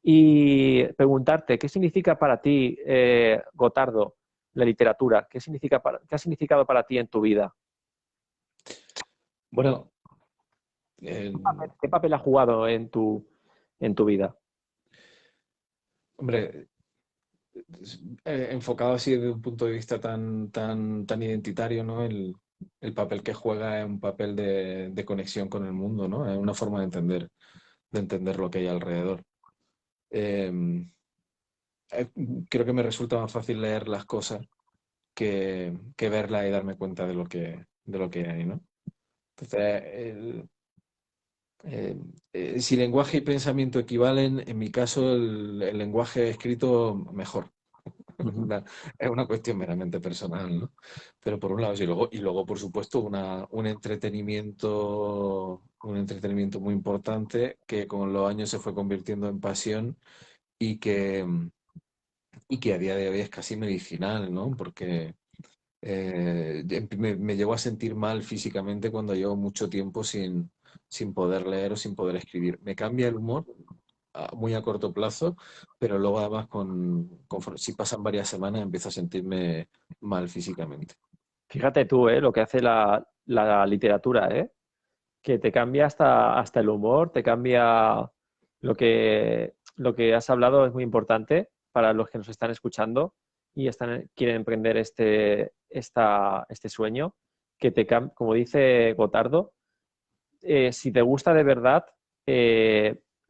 Y preguntarte, ¿qué significa para ti, Gotardo, la literatura? ¿Qué ha significado para ti en tu vida? Bueno, eh, ¿Qué papel ha jugado en tu vida? hombre, enfocado así desde un punto de vista tan, tan, tan identitario, ¿no? El papel que juega es un papel de conexión con el mundo, ¿no? Es una forma de entender lo que hay alrededor. Eh, eh, Creo que me resulta más fácil leer las cosas que verlas y darme cuenta de lo que hay, ¿no? Entonces, eh, si lenguaje y pensamiento equivalen, en mi caso el lenguaje escrito mejor. Ujú. Una- es una cuestión meramente personal, ¿no? Pero por un lado, sí, y luego, por supuesto, un entretenimiento muy importante que con los años se fue convirtiendo en pasión y que a día de hoy es casi medicinal, ¿no? Porque me llevo a sentir mal físicamente cuando llevo mucho tiempo sin poder leer o sin poder escribir. Me cambia el humor muy a corto plazo, pero luego además si pasan varias semanas empiezo a sentirme mal físicamente. Fíjate tú, lo que hace la literatura, que te cambia hasta el humor, te cambia lo que has hablado es muy importante para los que nos están escuchando y quieren emprender este sueño, como dice Gotardo, si te gusta de verdad,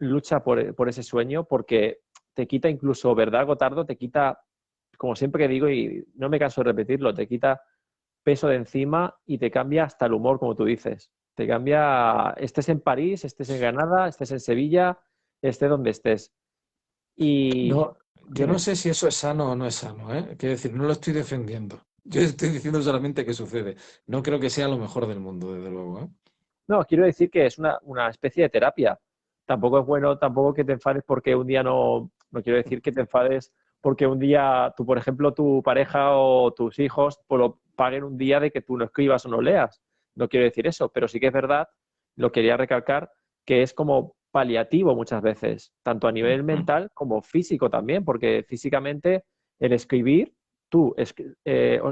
lucha por ese sueño porque te quita incluso, ¿verdad, Gotardo? Te quita, como siempre que digo y no me canso de repetirlo, te quita peso de encima y te cambia hasta el humor, como tú dices. Te cambia, estés en París, estés en Granada, estés en Sevilla, estés donde estés. Y No, yo no dime. sé si eso es sano o no es sano, ¿eh? Quiero decir, no lo estoy defendiendo. Yo estoy diciendo solamente que sucede. No creo que sea lo mejor del mundo, desde luego, ¿eh? No, quiero decir que es una especie de terapia. Tampoco es bueno, tampoco que te enfades porque un día no quiero decir que te enfades porque un día tú, por ejemplo, tu pareja o tus hijos pues lo paguen un día de que tú no escribas o no leas. No quiero decir eso, pero sí que es verdad, lo quería recalcar, que es como paliativo muchas veces, tanto a nivel mental como físico también, porque físicamente el escribir, o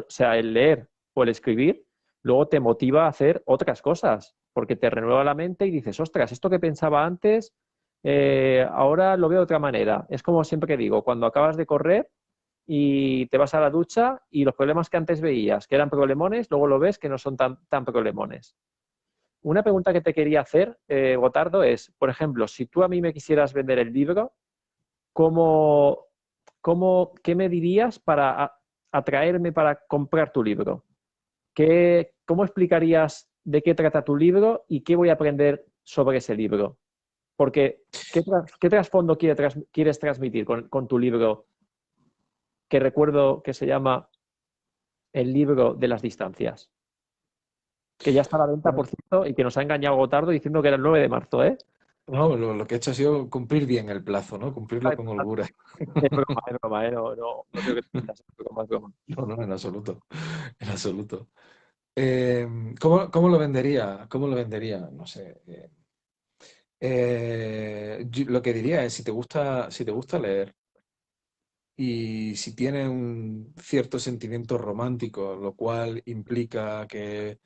sea, el leer o el escribir luego te motiva a hacer otras cosas, porque te renueva la mente y dices, ostras, esto que pensaba antes, ahora lo veo de otra manera. Es como siempre que digo, cuando acabas de correr y te vas a la ducha y los problemas que antes veías, que eran problemones, luego lo ves que no son tan problemones. Una pregunta que te quería hacer, Gotardo, es, por ejemplo, si tú a mí me quisieras vender el libro, ¿cómo, qué me dirías para atraerme para comprar tu libro? ¿Cómo explicarías de qué trata tu libro y qué voy a aprender sobre ese libro? Porque, ¿qué trasfondo quieres transmitir con tu libro, que recuerdo que se llama El libro de las distancias? Que ya está a la venta, Bueno, por cierto, y que nos ha engañado Gotardo diciendo que era el 9 de marzo, ¿eh? no, lo que he hecho ha sido cumplir bien el plazo, ¿no? Cumplirlo Ay, con holgura. es broma, ¿eh? No creo que te entiendas, es broma, es broma. No, no, en absoluto. En absoluto. ¿Cómo lo vendería? ¿Cómo lo vendería? No sé. Lo que diría es, si te gusta leer y si tienes un cierto sentimiento romántico, lo cual implica que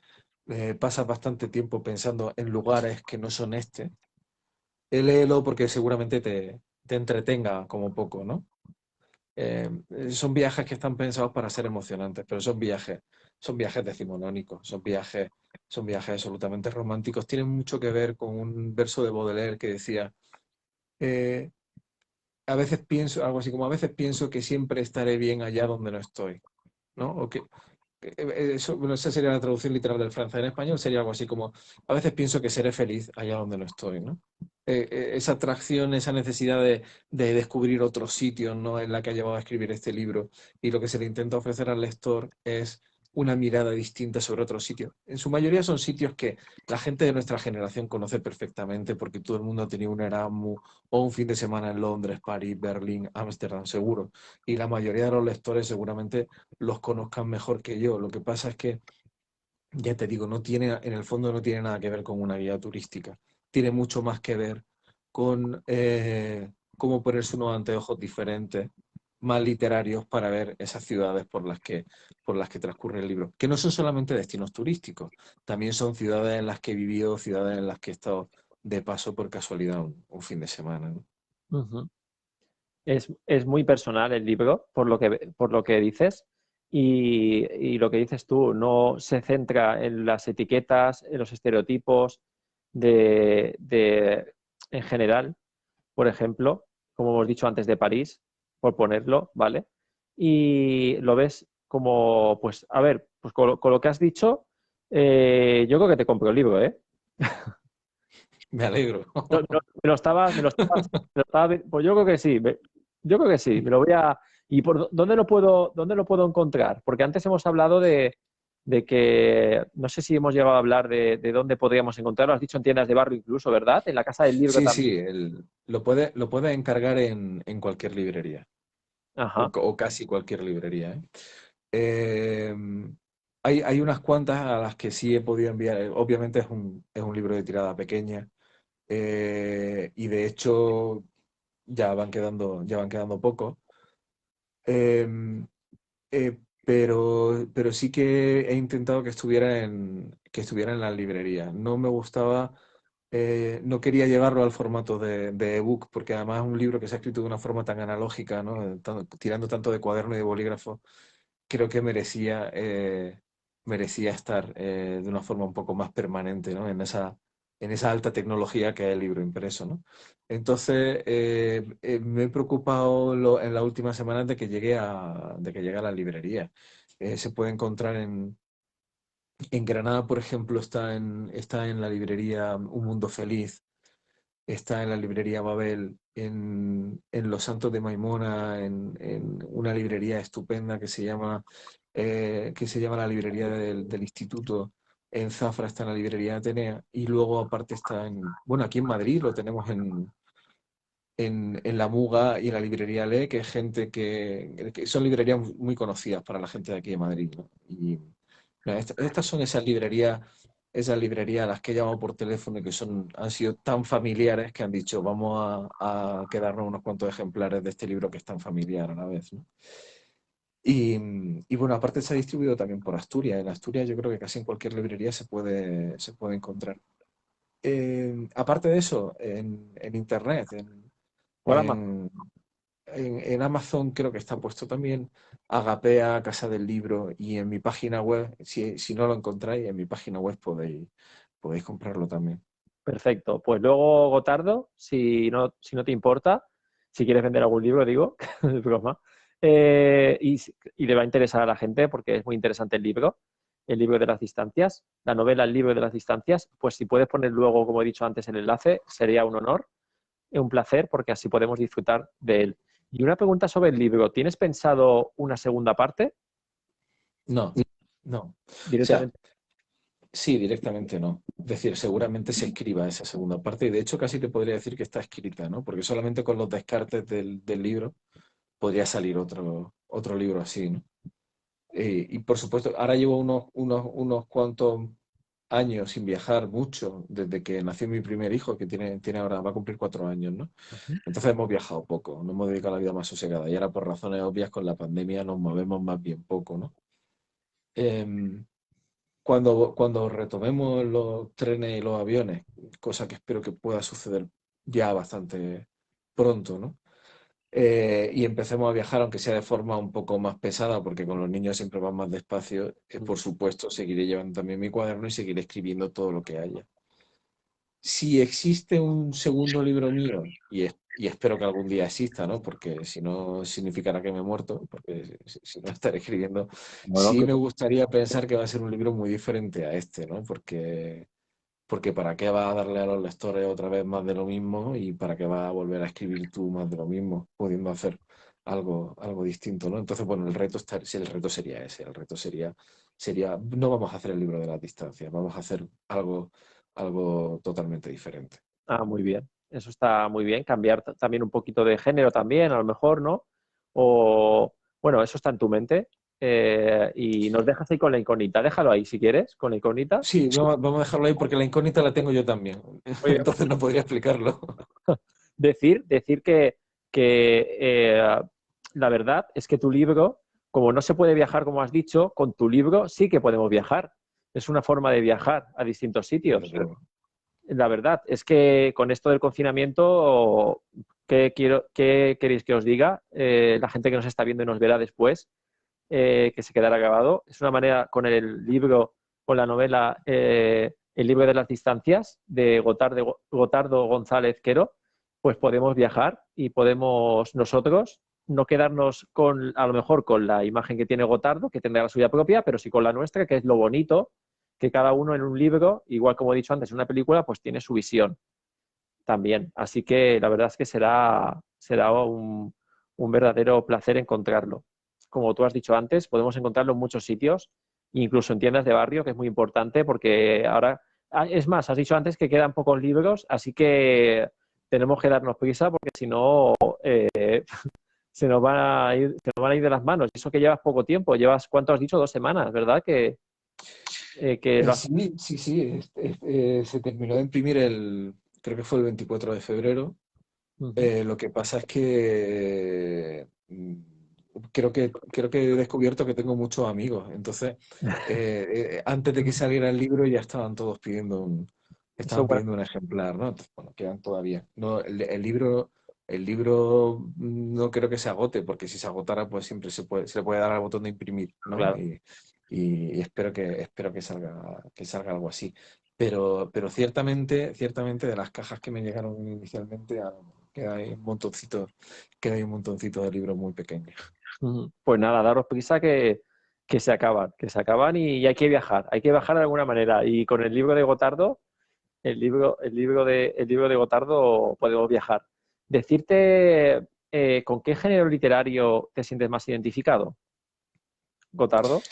pasas bastante tiempo pensando en lugares que no son este, léelo porque seguramente te entretenga como poco, ¿no? Son viajes que están pensados para ser emocionantes, pero son viajes decimonónicos, son viajes absolutamente románticos. Tienen mucho que ver con un verso de Baudelaire que decía, eh, a veces pienso, algo así como, a veces pienso que siempre estaré bien allá donde no estoy, ¿no? Eso, bueno, esa sería la traducción literal del francés en español, sería algo así como, a veces pienso que seré feliz allá donde no estoy, ¿no? Esa atracción, esa necesidad de descubrir otros sitios, ¿no? En la que ha llevado a escribir este libro, y lo que se le intenta ofrecer al lector es una mirada distinta sobre otros sitios. En su mayoría son sitios que la gente de nuestra generación conoce perfectamente porque todo el mundo ha tenido un Erasmus o un fin de semana en Londres, París, Berlín, Ámsterdam, seguro. Y la mayoría de los lectores seguramente los conozcan mejor que yo. Lo que pasa es que, ya te digo, en el fondo no tiene nada que ver con una guía turística. Tiene mucho más que ver con cómo ponerse unos anteojos diferentes, más literarios, para ver esas ciudades por las que transcurre el libro. Que no son solamente destinos turísticos, también son ciudades en las que he vivido, ciudades en las que he estado de paso por casualidad un fin de semana, ¿no? Ujú. Es muy personal el libro, por lo que dices, y lo que dices tú, no se centra en las etiquetas, en los estereotipos en general, por ejemplo, como hemos dicho antes de París, por ponerlo, ¿vale? Y lo ves como, pues, a ver, pues con lo que has dicho, yo creo que te compro el libro, ¿eh? Me alegro. Pues yo creo que sí, yo creo que sí, me lo voy a... ¿Y dónde lo puedo encontrar? Porque antes hemos hablado de que, no sé si hemos llegado a hablar de dónde podríamos encontrarlo, has dicho en tiendas de barrio incluso, ¿verdad? En la Casa del Libro Sí, también. sí, lo puede encargar en cualquier librería, Ajá. o casi cualquier librería, ¿eh? Eh, hay unas cuantas a las que sí he podido enviar. Obviamente es un libro de tirada pequeña, y de hecho ya van quedando pocos. Eh, pero sí que he intentado que estuviera en la librería. No me gustaba, no quería llevarlo al formato de ebook, porque además es un libro que se ha escrito de una forma tan analógica, ¿no? Tirando tanto de cuaderno y de bolígrafo. Creo que merecía estar de una forma un poco más permanente, ¿no? En esa alta tecnología que es el libro impreso, ¿no? Entonces, me he preocupado en la última semana de que llegue a la librería. Se puede encontrar En Granada, por ejemplo, está en la librería Un Mundo Feliz, está en la librería Babel, en Los Santos de Maimona, en una librería estupenda que se llama la librería del Instituto. En Zafra está en la librería Atenea y luego aparte bueno, aquí en Madrid lo tenemos en La Muga y en la librería Le, que es gente que son librerías muy conocidas para la gente de aquí de Madrid, ¿no? Y mira, estas son esas librerías a las que he llamado por teléfono y que han sido tan familiares que han dicho, vamos a quedarnos unos cuantos ejemplares de este libro que es tan familiar a la vez, ¿no? Y bueno, aparte se ha distribuido también por Asturias. En Asturias yo creo que casi en cualquier librería se puede encontrar. Aparte de eso, en Internet, Por Amazon. en, en Amazon creo que está puesto también Agapea, Casa del Libro, y en mi página web, si no lo encontráis, en mi página web podéis comprarlo también. Perfecto. Pues luego, Gotardo, si no te importa, si quieres vender algún libro, digo, es broma, y le va a interesar a la gente porque es muy interesante el libro de las distancias, la novela El libro de las distancias, pues si puedes poner luego, como he dicho antes, el enlace, sería un honor, un placer, porque así podemos disfrutar de él. Y una pregunta sobre el libro, ¿tienes pensado una segunda parte? No, no. O sea, Directamente. sí, directamente no. Es decir, seguramente se escriba esa segunda parte y de hecho casi te podría decir que está escrita, ¿no? Porque solamente con los descartes del libro podría salir otro libro así, ¿no? Y por supuesto, ahora llevo unos cuantos años sin viajar mucho, desde que nació mi primer hijo, que tiene ahora, va a cumplir 4 años, ¿no? Ujú. Entonces hemos viajado poco, nos hemos dedicado a la vida más sosegada y ahora por razones obvias con la pandemia nos movemos más bien poco, ¿no? Em, cuando retomemos los trenes y los aviones, cosa que espero que pueda suceder ya bastante pronto, ¿no? Y empecemos a viajar, aunque sea de forma un poco más pesada, porque con los niños siempre van más despacio, por supuesto, seguiré llevando también mi cuaderno y seguiré escribiendo todo lo que haya. Si existe un segundo libro mío, y espero que algún día exista, ¿no? Porque si no, significará que me he muerto, porque si no estaré escribiendo, Bueno, sí me gustaría pensar que va a ser un libro muy diferente a este, ¿no? Porque ¿para qué va a darle a los lectores otra vez más de lo mismo y para qué va a volver a escribir tú más de lo mismo, pudiendo hacer algo distinto, ¿no? Entonces, bueno, sí, el reto sería ese, el reto sería, no vamos a hacer el libro de las distancias, vamos a hacer algo totalmente diferente. muy bien. Eso está muy bien. Cambiar también un poquito de género también, a lo mejor, ¿no? O, bueno, eso está en tu mente. Y nos dejas ahí con la incógnita. Déjalo ahí si quieres, con la incógnita. Sí, vamos a dejarlo ahí porque la incógnita la tengo yo también, Muy bien. entonces no podría explicarlo. Decir que la verdad es que tu libro, como no se puede viajar, como has dicho, con tu libro sí que podemos viajar. Es una forma de viajar a distintos Desde sitios. luego. La verdad es que con esto del confinamiento, ¿qué queréis que os diga? La gente que nos está viendo y nos verá después, que se quedará grabado. Es una manera con el libro, con la novela El libro de las distancias de Gotardo González Quero, pues podemos viajar y podemos nosotros no quedarnos con, a lo mejor con la imagen que tiene Gotardo, que tendrá la suya propia, pero sí con la nuestra, que es lo bonito, que cada uno en un libro, igual como he dicho antes, en una película, pues tiene su visión también. Así que la verdad es que será un verdadero placer encontrarlo. Como tú has dicho antes, podemos encontrarlo en muchos sitios, incluso en tiendas de barrio, que es muy importante porque ahora, es más, has dicho antes que quedan pocos libros, así que tenemos que darnos prisa porque si no se nos van a ir de las manos. Eso que llevas poco tiempo, llevas, ¿cuánto has dicho? 2 semanas, ¿verdad? Que lo has... Sí, sí, sí, se terminó de imprimir creo que fue el 24 de febrero. Ujú. Lo que pasa es que creo que he descubierto que tengo muchos amigos. Entonces, antes de que saliera el libro ya estaban todos Eso, estaban bueno, pidiendo un ejemplar, ¿no? Entonces, bueno, quedan todavía. No, el libro no creo que se agote, porque si se agotara, pues siempre se le puede dar al botón de imprimir, ¿no? claro. Y espero que salga algo así. Pero ciertamente de las cajas que me llegaron inicialmente, queda ahí un montoncito de libros muy pequeños. Pues nada, daros prisa, que que se acaban y hay que viajar de alguna manera. Y con el libro de Gotardo, el libro de Gotardo podemos viajar. Decirte con qué género literario te sientes más identificado, Gotardo.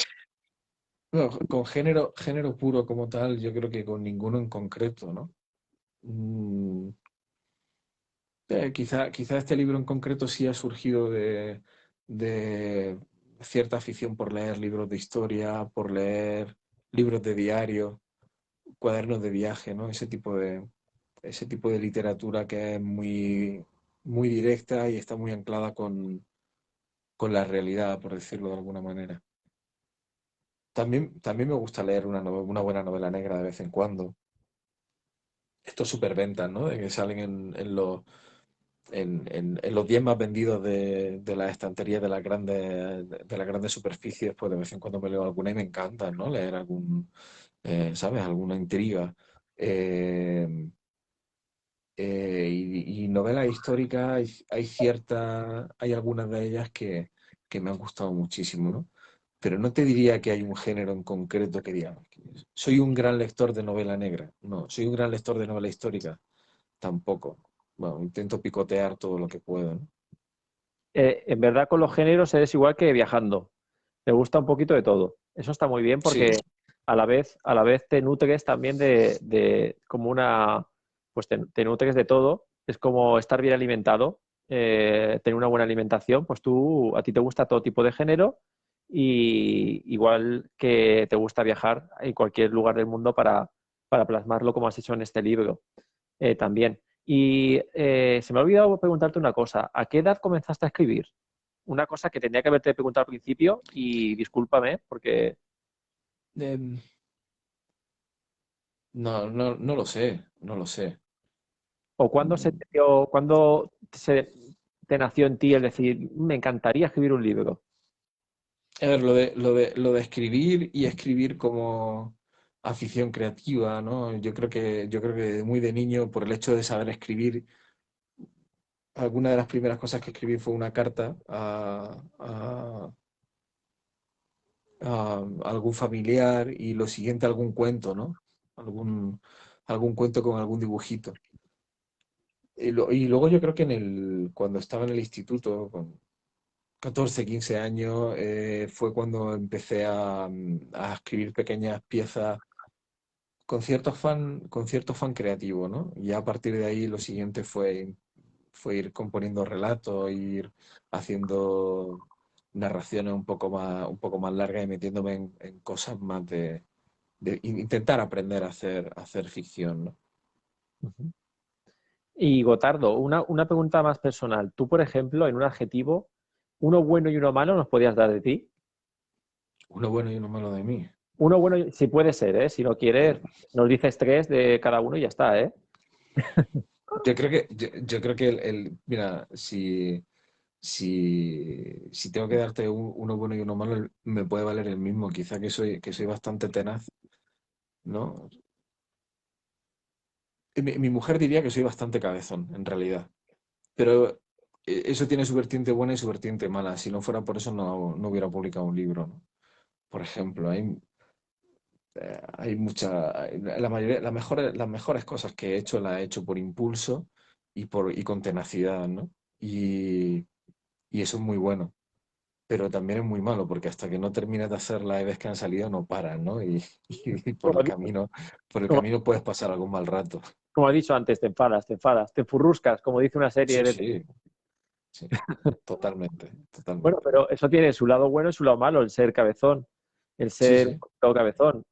Bueno, con género puro como tal, yo creo que con ninguno en concreto, ¿no? Mm, quizá este libro en concreto sí ha surgido de cierta afición por leer libros de historia, por leer libros de diario, cuadernos de viaje, ¿no? Ese tipo de literatura que es muy directa y está muy anclada con la realidad, por decirlo de alguna manera. También me gusta leer una buena novela negra de vez en cuando. Estos superventas, ¿no? De que salen en los 10 más vendidos de las estanterías de las grandes superficies, pues de vez en cuando me leo alguna y me encanta, ¿no? Leer ¿sabes? Alguna intriga. Eh, y novelas históricas, hay algunas de ellas que me han gustado muchísimo, ¿no? Pero no te diría que hay un género en concreto que diga, soy un gran lector de novela negra. No, soy un gran lector de novela histórica. Tampoco. Bueno, intento picotear todo lo que puedo, ¿no? En verdad con los géneros eres igual que viajando. Te gusta un poquito de todo. Eso está muy bien Sí, porque a la vez te nutres también de como una, pues te nutres de todo. Es como estar bien alimentado, tener una buena alimentación. Pues a ti te gusta todo tipo de género y igual que te gusta viajar en cualquier lugar del mundo para plasmarlo como has hecho en este libro también. Y se me ha olvidado preguntarte una cosa. ¿A qué edad comenzaste a escribir? Una cosa que tenía que haberte preguntado al principio y discúlpame porque... Em, no lo sé, no lo sé. ¿O cuándo Mm, cuándo te nació en ti el decir, me encantaría escribir un libro? A ver, lo de escribir y escribir como afición creativa, ¿no? Yo creo que muy de niño, por el hecho de saber escribir, alguna de las primeras cosas que escribí fue una carta a algún familiar y lo siguiente algún cuento, ¿no? Algún, algún cuento con algún dibujito. Y luego yo creo que cuando estaba en el instituto, con 14 15 años, fue cuando empecé a escribir pequeñas piezas con cierto fan creativo, ¿no? Y ya a partir de ahí lo siguiente fue ir componiendo relatos, ir haciendo narraciones un poco más largas y metiéndome en cosas más de intentar aprender a hacer ficción, ¿no? Ujú. Y Gotardo, una pregunta más personal. Tú, por ejemplo, en un adjetivo, uno bueno y uno malo, ¿nos podías dar de ti? Uno bueno y uno malo de mí. Uno bueno, si puede ser, ¿eh? Si no quieres, nos dices tres de cada uno y ya está, ¿eh? Yo creo que mira, si tengo que darte uno bueno y uno malo, me puede valer el mismo. Quizá que soy bastante tenaz, ¿no? Mi mujer diría que soy bastante cabezón, en realidad. Pero eso tiene su vertiente buena y su vertiente mala. Si no fuera por eso, no hubiera publicado un libro, ¿no? Por ejemplo, hay la mayoría, las mejores cosas que he hecho las he hecho por impulso y con tenacidad, ¿no? Y eso es muy bueno. Pero también es muy malo porque hasta que no terminas de hacerla y ves que han salido no paran, ¿no? Y Como, por el como, camino puedes pasar algún mal rato. como he dicho antes, te enfadas, te enfurruscas, como dice una serie Sí, de... sí, sí, totalmente, Bueno, totalmente. pero eso tiene su lado bueno y su lado malo, el ser cabezón, el Sí, ser un sí, poquito cabezón.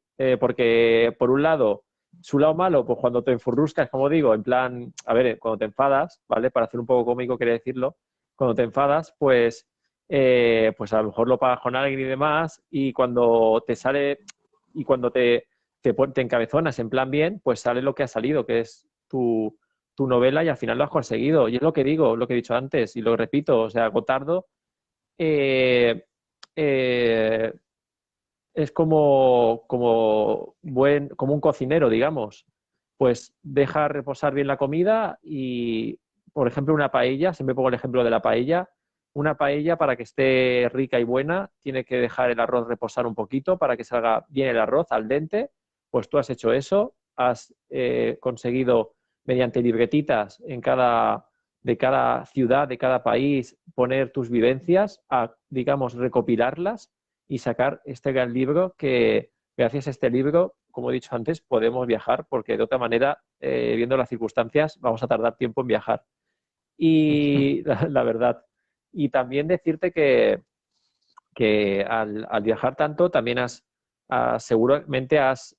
Porque, por un lado, su lado malo, pues cuando te enfurruscas, como digo, en plan, a ver, cuando te enfadas, ¿vale? Para hacer un poco cómico, quería decirlo, cuando te enfadas, pues a lo mejor lo pagas con alguien y demás, y cuando te sale, y cuando te encabezonas en plan bien, pues sale lo que ha salido, que es tu novela y al final lo has conseguido. Y es lo que digo, lo que he dicho antes, y lo repito, o sea, Gotardo eh, eh, es como un cocinero, digamos. Pues deja reposar bien la comida y, por ejemplo, una paella, siempre pongo el ejemplo de la paella, una paella para que esté rica y buena, tiene que dejar el arroz reposar un poquito para que salga bien el arroz al dente. Pues tú has hecho eso, has conseguido mediante libretitas de cada ciudad, de cada país, poner tus vivencias, digamos, recopilarlas y sacar este gran libro que, gracias a este libro, como he dicho antes, podemos viajar porque de otra manera, viendo las circunstancias, vamos a tardar tiempo en viajar. Y la verdad. Y también decirte que al viajar tanto también seguramente has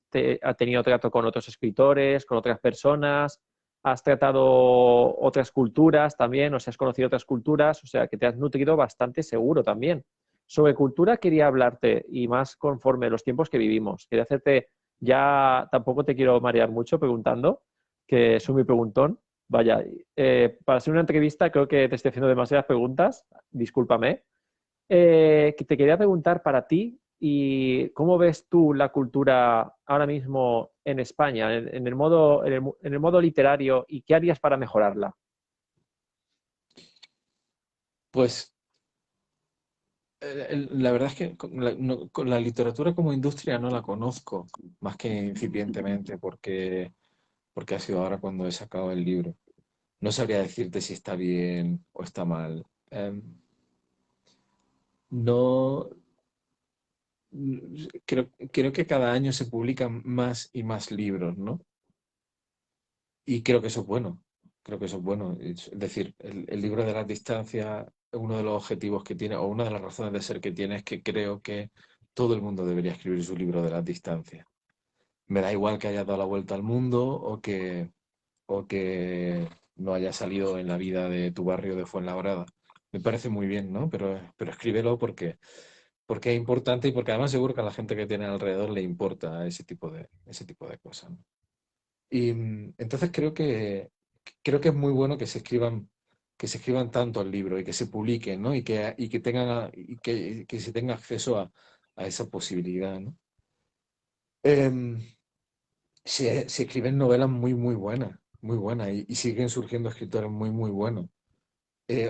tenido trato con otros escritores, con otras personas, has tratado otras culturas también, o sea, has conocido otras culturas, o sea, que te has nutrido bastante seguro también. Sobre cultura quería hablarte, y más conforme los tiempos que vivimos. Quería hacerte, ya tampoco te quiero marear mucho preguntando, que soy muy preguntón. Vaya, para hacer una entrevista creo que te estoy haciendo demasiadas preguntas, discúlpame. Que te quería preguntar para ti, y cómo ves tú la cultura ahora mismo en España, en el modo, en el modo literario, y qué harías para mejorarla. Pues la verdad es que con la literatura como industria no la conozco, más que incipientemente, porque ha sido ahora cuando he sacado el libro. No sabría decirte si está bien o está mal. No, creo que cada año se publican más y más libros, ¿no? Y creo que eso es bueno. Creo que eso es bueno. Es decir, el libro de las distancias, uno de los objetivos que tiene, o una de las razones de ser que tiene, es que creo que todo el mundo debería escribir su libro de las distancias. Me da igual que haya dado la vuelta al mundo o que no haya salido en la vida de tu barrio de Fuenlabrada. Me parece muy bien, ¿no? Pero escríbelo porque es importante y porque además seguro que a la gente que tiene alrededor le importa ese tipo de cosas, ¿no? Y entonces creo que es muy bueno que se escriban tantos libros y que se publiquen, ¿no? Y que se tenga acceso a esa posibilidad, ¿no? Em, se escriben novelas muy buenas, y siguen surgiendo escritores muy, muy buenos.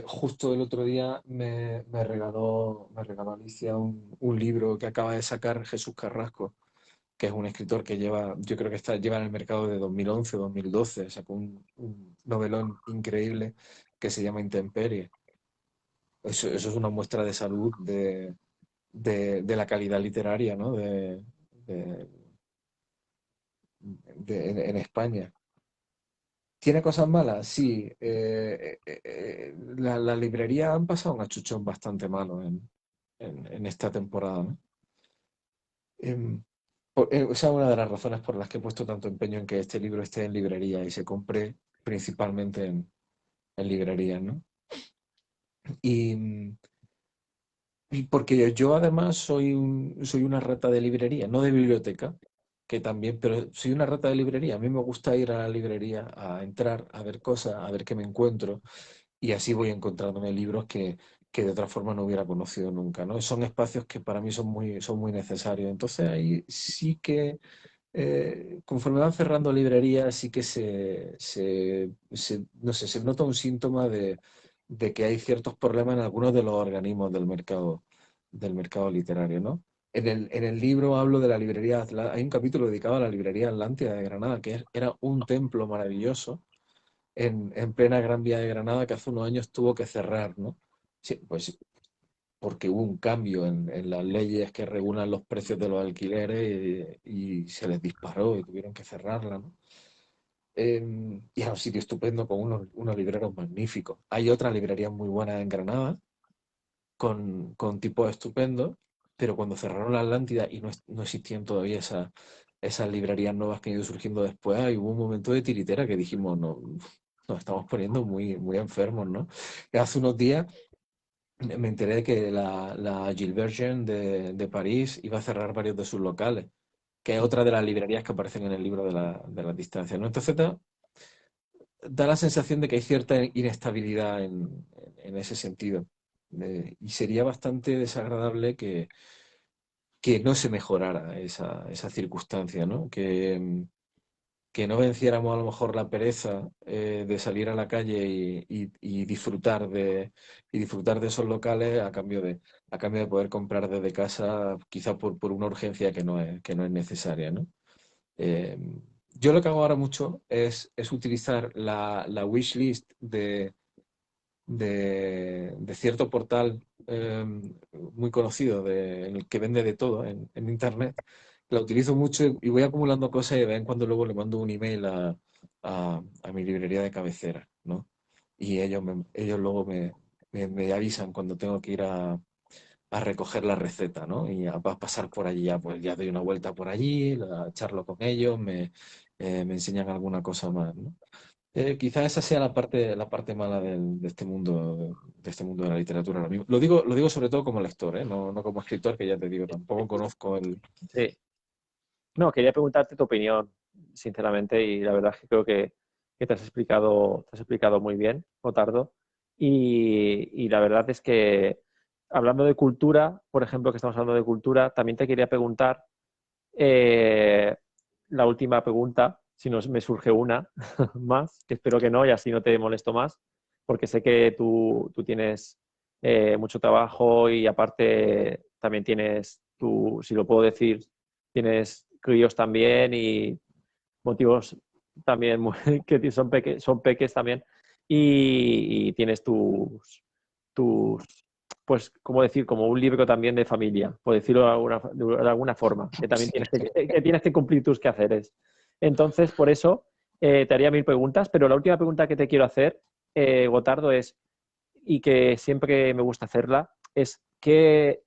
Justo el otro día me regaló Alicia un libro que acaba de sacar Jesús Carrasco, que es un escritor que yo creo que lleva en el mercado de 2011 o 2012. Sacó un novelón increíble que se llama Intemperie. Eso es una muestra de salud de la calidad literaria, ¿no? De- en España. ¿Tiene cosas malas? Sí. Las librerías han pasado un achuchón bastante malo en esta temporada, ¿no? Em, Esa es una de las razones por las que he puesto tanto empeño en que este libro esté en librería y se compre principalmente en librerías, ¿no? Y, y porque yo además soy una rata de librería, no de biblioteca, que también, pero soy una rata de librería. A mí me gusta ir a la librería a entrar, a ver cosas, a ver qué me encuentro, y así voy encontrándome libros que de otra forma no hubiera conocido nunca, ¿no? Son espacios que para mí son muy necesarios. Entonces ahí sí que conforme van cerrando librerías, sí que no sé, se nota un síntoma de que hay ciertos problemas en algunos de los organismos del mercado literario, ¿no? En el libro hablo de la librería, hay un capítulo dedicado a la librería Atlántida de Granada, que era un templo maravilloso en plena Gran Vía de Granada, que hace unos años tuvo que cerrar, ¿no? Sí, pues porque hubo un cambio en las leyes que regulan los precios de los alquileres, y se les disparó y tuvieron que cerrarla, ¿no? Y era un sitio estupendo con unos libreros magníficos. Hay otras librerías muy buenas en Granada con tipos estupendos, pero cuando cerraron la Atlántida y no existían todavía esas librerías nuevas que han ido surgiendo después, ahí hubo un momento de tiritera que dijimos, no, nos estamos poniendo muy, muy enfermos, ¿no? Y hace unos días me enteré de que la Gilbert de París iba a cerrar varios de sus locales, que es otra de las librerías que aparecen en el libro de las distancias, ¿no? Entonces da la sensación de que hay cierta inestabilidad en ese sentido. Y sería bastante desagradable que no se mejorara esa circunstancia, ¿no? que no venciéramos a lo mejor la pereza de salir a la calle y disfrutar de esos locales a cambio de poder comprar desde casa, quizá por una urgencia que no es necesaria, ¿no? Eh, yo lo que hago ahora mucho es utilizar la wishlist de cierto portal muy conocido en el que vende de todo en internet. La utilizo mucho y voy acumulando cosas y de vez en cuando luego le mando un email a mi librería de cabecera, ¿no? Y ellos luego me avisan cuando tengo que ir a recoger la receta, ¿no? Y a pasar por allí, ya, pues ya doy una vuelta por allí, charlo con ellos, me enseñan alguna cosa más, ¿no? Quizás esa sea la parte mala de este mundo de la literatura ahora mismo. Lo digo sobre todo como lector, ¿eh? No como escritor, que ya te digo, tampoco conozco el... Sí. No, quería preguntarte tu opinión, sinceramente, y la verdad es que creo que te has explicado muy bien, Otardo. Y la verdad es que, hablando de cultura, por ejemplo, que estamos hablando de cultura, también te quería preguntar eh, la última pregunta, si nos, me surge una más, que espero que no, y así no te molesto más, porque sé que tú tienes mucho trabajo y aparte también tienes, si lo puedo decir, tienes críos también y motivos también que son peques también y tienes tus, pues, ¿cómo decir? Como un libro también de familia, por decirlo de alguna forma, que también tienes que cumplir tus quehaceres. Entonces, por eso te haría 1000 preguntas, pero la última pregunta que te quiero hacer, Gotardo, y que siempre me gusta hacerla, es ¿qué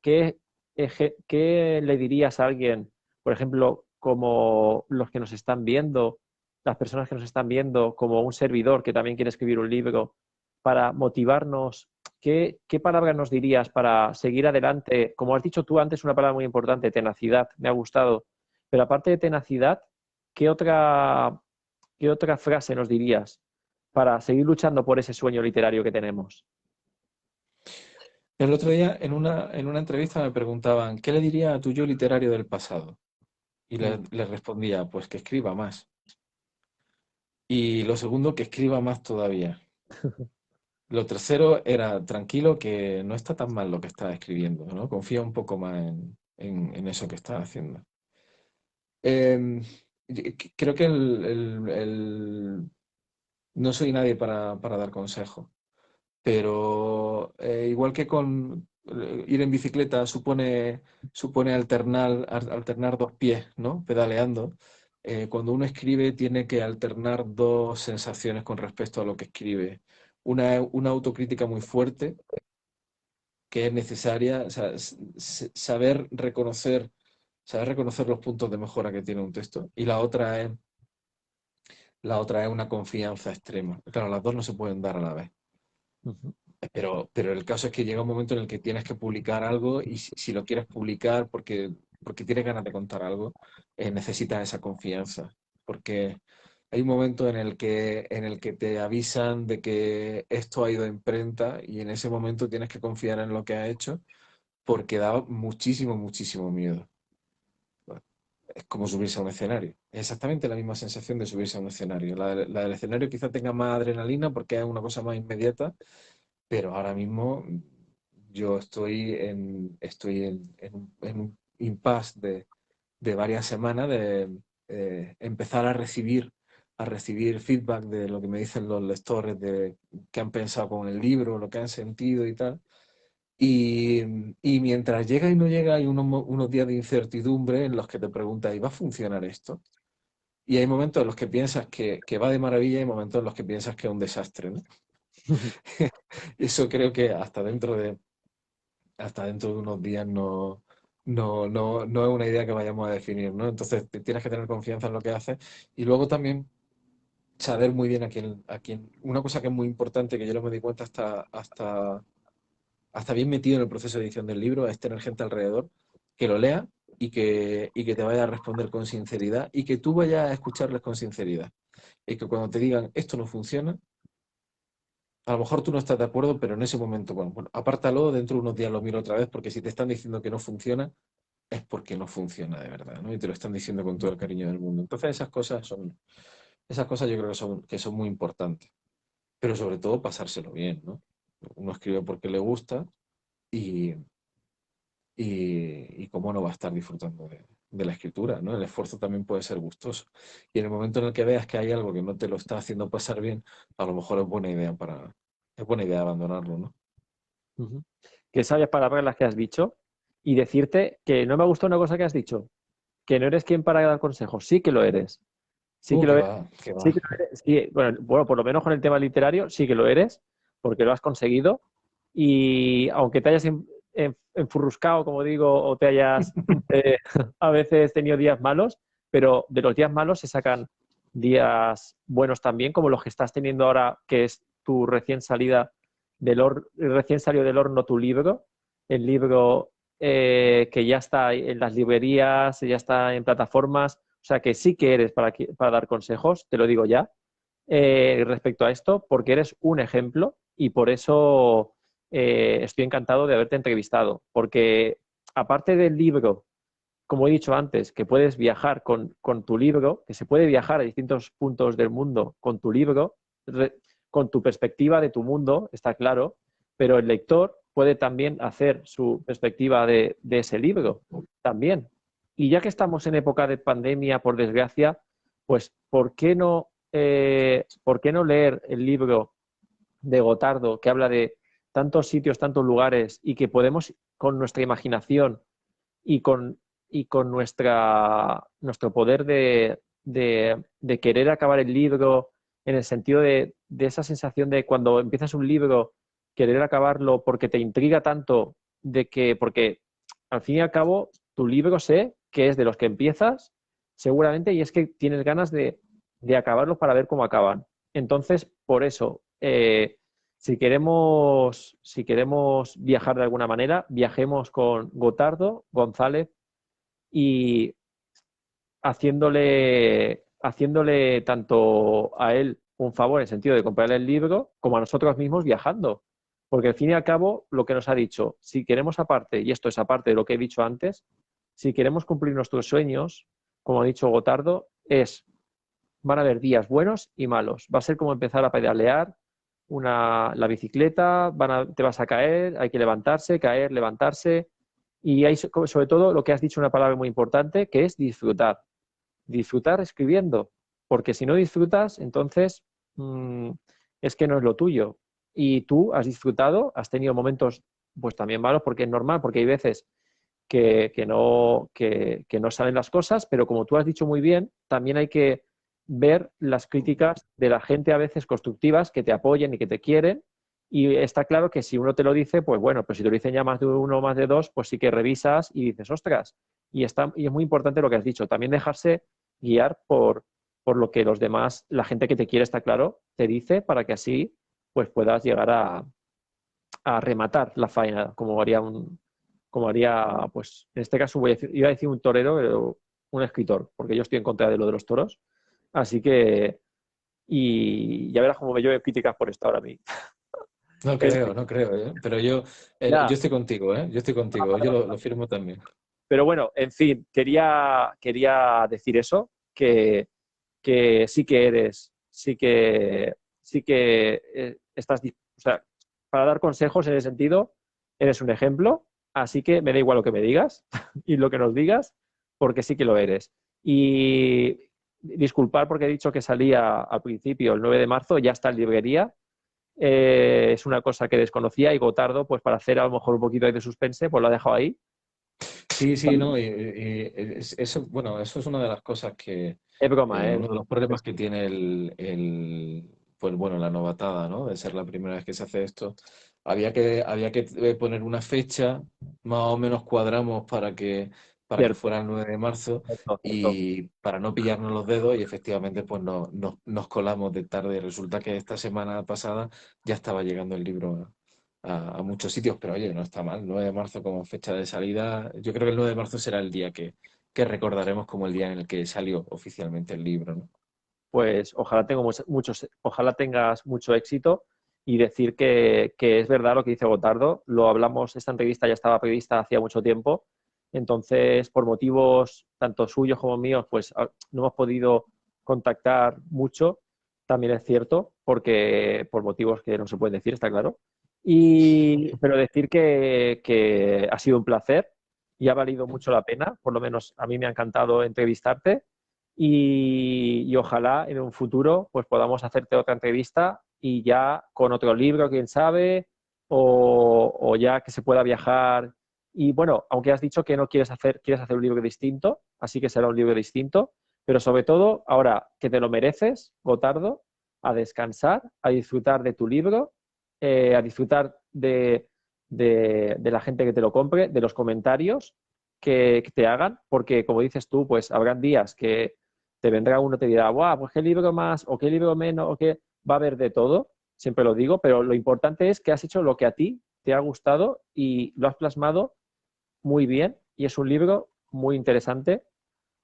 le dirías a alguien, por ejemplo, como los que nos están viendo, las personas que nos están viendo, como un servidor que también quiere escribir un libro, para motivarnos? ¿Qué palabras nos dirías para seguir adelante? Como has dicho tú antes, una palabra muy importante, tenacidad, me ha gustado. Pero aparte de tenacidad, ¿qué otra frase nos dirías para seguir luchando por ese sueño literario que tenemos? El otro día en una entrevista me preguntaban, ¿qué le diría a tu yo literario del pasado? Y le, Mm. le respondía, pues que escriba más. Y lo segundo, que escriba más todavía. Lo tercero era, tranquilo, que no está tan mal lo que estás escribiendo, ¿no? Confía un poco más en eso que estás haciendo. Em, Creo que no soy nadie para dar consejos, pero igual que con ir en bicicleta supone alternar dos pies, ¿no? Pedaleando. Cuando uno escribe tiene que alternar dos sensaciones con respecto a lo que escribe. Una autocrítica muy fuerte que es necesaria, o sea, saber reconocer los puntos de mejora que tiene un texto. Y la otra es una confianza extrema. Claro, las dos no se pueden dar a la vez. Ujú. Pero el caso es que llega un momento en el que tienes que publicar algo y si lo quieres publicar porque tienes ganas de contar algo, necesitas esa confianza. Porque hay un momento en el que te avisan de que esto ha ido a imprenta y en ese momento tienes que confiar en lo que has hecho porque da muchísimo, muchísimo miedo. Es como subirse a un escenario. Es exactamente la misma sensación de subirse a un escenario. La del escenario quizá tenga más adrenalina porque es una cosa más inmediata, pero ahora mismo yo estoy en un impasse de varias semanas de empezar a recibir feedback de lo que me dicen los lectores, de qué han pensado con el libro, lo que han sentido y tal. Y mientras llega y no llega, hay unos días de incertidumbre en los que te preguntas, ¿y va a funcionar esto? Y hay momentos en los que piensas que va de maravilla y hay momentos en los que piensas que es un desastre, ¿no? Eso creo que hasta dentro de unos días no es una idea que vayamos a definir, ¿no? Entonces tienes que tener confianza en lo que haces y luego también saber muy bien una cosa que es muy importante, que yo no me di cuenta hasta bien metido en el proceso de edición del libro, es tener gente alrededor que lo lea y que te vaya a responder con sinceridad y que tú vayas a escucharles con sinceridad. Y que cuando te digan esto no funciona, a lo mejor tú no estás de acuerdo, pero en ese momento, bueno, apártalo, dentro de unos días lo miro otra vez, porque si te están diciendo que no funciona, es porque no funciona de verdad, ¿no? Y te lo están diciendo con todo el cariño del mundo. Entonces esas cosas yo creo que son muy importantes. Pero sobre todo pasárselo bien, ¿no? Uno escribe porque le gusta y, y cómo no va a estar disfrutando de la escritura, ¿no? El esfuerzo también puede ser gustoso. Y en el momento en el que veas que hay algo que no te lo está haciendo pasar bien, a lo mejor es buena idea abandonarlo, ¿no? Ujú. Qué sabias palabras las que has dicho y decirte que no me ha gustado una cosa que has dicho, que no eres quien para dar consejos. Sí que lo eres. Sí que lo Que eres. va, que va. Sí que lo eres. Sí, bueno, por lo menos con el tema literario sí que lo eres, porque lo has conseguido. Y aunque te hayas enfurruscado, como digo, o te hayas eh, a veces tenido días malos, pero de los días malos se sacan días buenos también, como los que estás teniendo ahora, que es tu recién salió del horno tu libro, el libro que ya está en las librerías, ya está en plataformas, o sea que sí que eres para dar consejos, te lo digo ya, respecto a esto, porque eres un ejemplo y por eso estoy encantado de haberte entrevistado, porque aparte del libro, como he dicho antes, que puedes viajar con tu libro, que se puede viajar a distintos puntos del mundo con tu libro, con tu perspectiva de tu mundo, está claro, pero el lector puede también hacer su perspectiva de ese libro también. Y ya que estamos en época de pandemia, por desgracia, pues ¿por qué no leer el libro de Gotardo que habla de tantos sitios, tantos lugares y que podemos con nuestra imaginación y con nuestro poder de querer acabar el libro en el sentido de esa sensación de cuando empiezas un libro, querer acabarlo porque te intriga tanto porque al fin y al cabo tu libro sé que es de los que empiezas seguramente y es que tienes ganas de acabarlos para ver cómo acaban. Entonces, por eso, si queremos viajar de alguna manera, viajemos con Gotardo, González y haciéndole tanto a él un favor en el sentido de comprarle el libro como a nosotros mismos viajando. Porque al fin y al cabo, lo que nos ha dicho, si queremos aparte, y esto es aparte de lo que he dicho antes, si queremos cumplir nuestros sueños, como ha dicho Gotardo, van a haber días buenos y malos. Va a ser como empezar a pedalear la bicicleta, te vas a caer, hay que levantarse, caer, levantarse. Y hay sobre todo lo que has dicho, una palabra muy importante, que es disfrutar. Disfrutar escribiendo, porque si no disfrutas, entonces es que no es lo tuyo. Y tú has disfrutado, has tenido momentos pues también malos, porque es normal, porque hay veces que no salen las cosas, pero como tú has dicho muy bien, también hay que ver las críticas de la gente a veces constructivas que te apoyen y que te quieren. Y está claro que si uno te lo dice, pues bueno, pues si te lo dicen ya más de uno o más de dos, pues sí que revisas y dices, ostras. Y es muy importante lo que has dicho, también dejarse guiar por lo que los demás, la gente que te quiere, está claro, te dice para que así pues puedas llegar a rematar la faena, como haría, pues, en este caso iba a decir un torero, pero un escritor, porque yo estoy en contra de lo de los toros. Así que, y ya verás cómo me llueve críticas por esto ahora a mí. No Pero, creo, no creo, ¿eh? Pero ya, yo estoy contigo, ¿eh? Yo estoy contigo, yo lo firmo también. pero bueno, en fin, quería decir eso, que sí que eres, sí que estás, o sea, para dar consejos en ese sentido, eres un ejemplo, así que me da igual lo que me digas y lo que nos digas, porque sí que lo eres. Y disculpar porque he dicho que salía al principio, el 9 de marzo, ya está en librería. Es una cosa que desconocía y Gotardo, pues para hacer a lo mejor un poquito de suspense, pues lo ha dejado ahí. Sí, sí, no, eso, bueno, eso es una de las cosas Es broma, ¿eh? uno de los problemas que tiene pues bueno, la novatada, ¿no? De ser la primera vez que se hace esto. Había que poner una fecha, más o menos cuadramos para que Cierto, fuera el 9 de marzo cierto, cierto. y para no pillarnos los dedos y efectivamente pues nos colamos de tarde. Resulta que esta semana pasada ya estaba llegando el libro a muchos sitios, pero oye, no está mal. 9 de marzo como fecha de salida. Yo creo que el 9 de marzo será el día que recordaremos como el día en el que salió oficialmente el libro, ¿no? Pues ojalá tengas mucho éxito y decir que es verdad lo que dice Gotardo. Lo hablamos, esta entrevista ya estaba prevista hacía mucho tiempo Entonces, por motivos tanto suyos como míos, pues no hemos podido contactar mucho, también es cierto, porque por motivos que no se pueden decir, está claro. Pero decir que ha sido un placer y ha valido mucho la pena, por lo menos a mí me ha encantado entrevistarte y ojalá en un futuro pues podamos hacerte otra entrevista y ya con otro libro, quién sabe, o ya que se pueda viajar. Y bueno, aunque has dicho que no quieres hacer un libro distinto, así que será un libro distinto, pero sobre todo ahora que te lo mereces, Gotardo, a descansar, a disfrutar de tu libro, a disfrutar de la gente que te lo compre, de los comentarios que te hagan, porque como dices tú, pues habrán días que te vendrá uno y te dirá, guau, pues qué libro más, o qué libro menos, o qué, va a haber de todo, siempre lo digo, pero lo importante es que has hecho lo que a ti te ha gustado y lo has plasmado muy bien y es un libro muy interesante.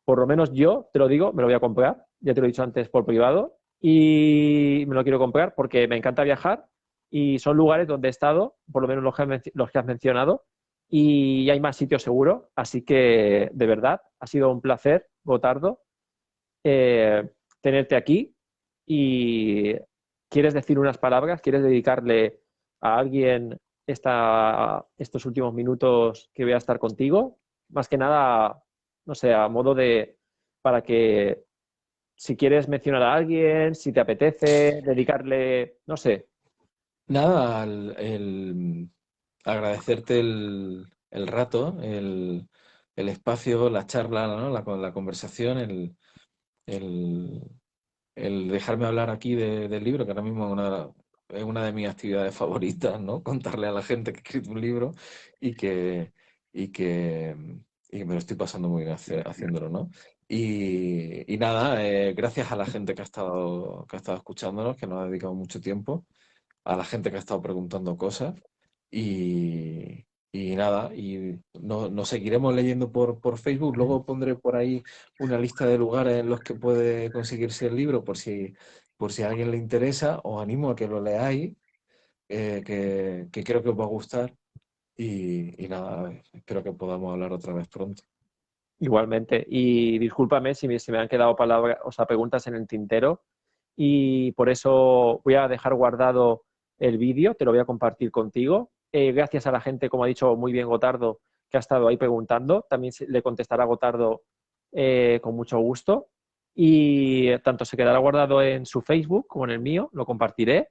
Por lo menos yo, te lo digo, me lo voy a comprar, ya te lo he dicho antes por privado, y me lo quiero comprar porque me encanta viajar y son lugares donde he estado, por lo menos los que has mencionado, y hay más sitios seguro. Así que, de verdad, ha sido un placer, Gotardo, eh, tenerte aquí. Y quieres decir unas palabras, quieres dedicarle a alguien estos últimos minutos que voy a estar contigo. Más que nada, no sé, a modo de, para que si quieres mencionar a alguien, si te apetece, dedicarle, no sé. Nada, agradecerte el rato, el espacio, la charla, ¿no? La conversación, el, el dejarme hablar aquí del libro, que ahora mismo es una de mis actividades favoritas, ¿no? Contarle a la gente que he escrito un libro y que, y que, y que me lo estoy pasando muy bien haciéndolo, ¿no? Y nada, gracias a la gente que ha estado escuchándonos, que nos ha dedicado mucho tiempo, a la gente que ha estado preguntando cosas y nada, y nos seguiremos leyendo por Facebook. Luego pondré por ahí una lista de lugares en los que puede conseguirse el libro por si a alguien le interesa. Os animo a que lo leáis, que creo que os va a gustar y nada, espero que podamos hablar otra vez pronto. Igualmente. Y discúlpame si se me han quedado palabras, o sea, preguntas en el tintero. Y por eso voy a dejar guardado el vídeo, te lo voy a compartir contigo. Gracias a la gente, como ha dicho muy bien Gotardo, que ha estado ahí preguntando. También le contestará Gotardo con mucho gusto. Y tanto se quedará guardado en su Facebook como en el mío, lo compartiré.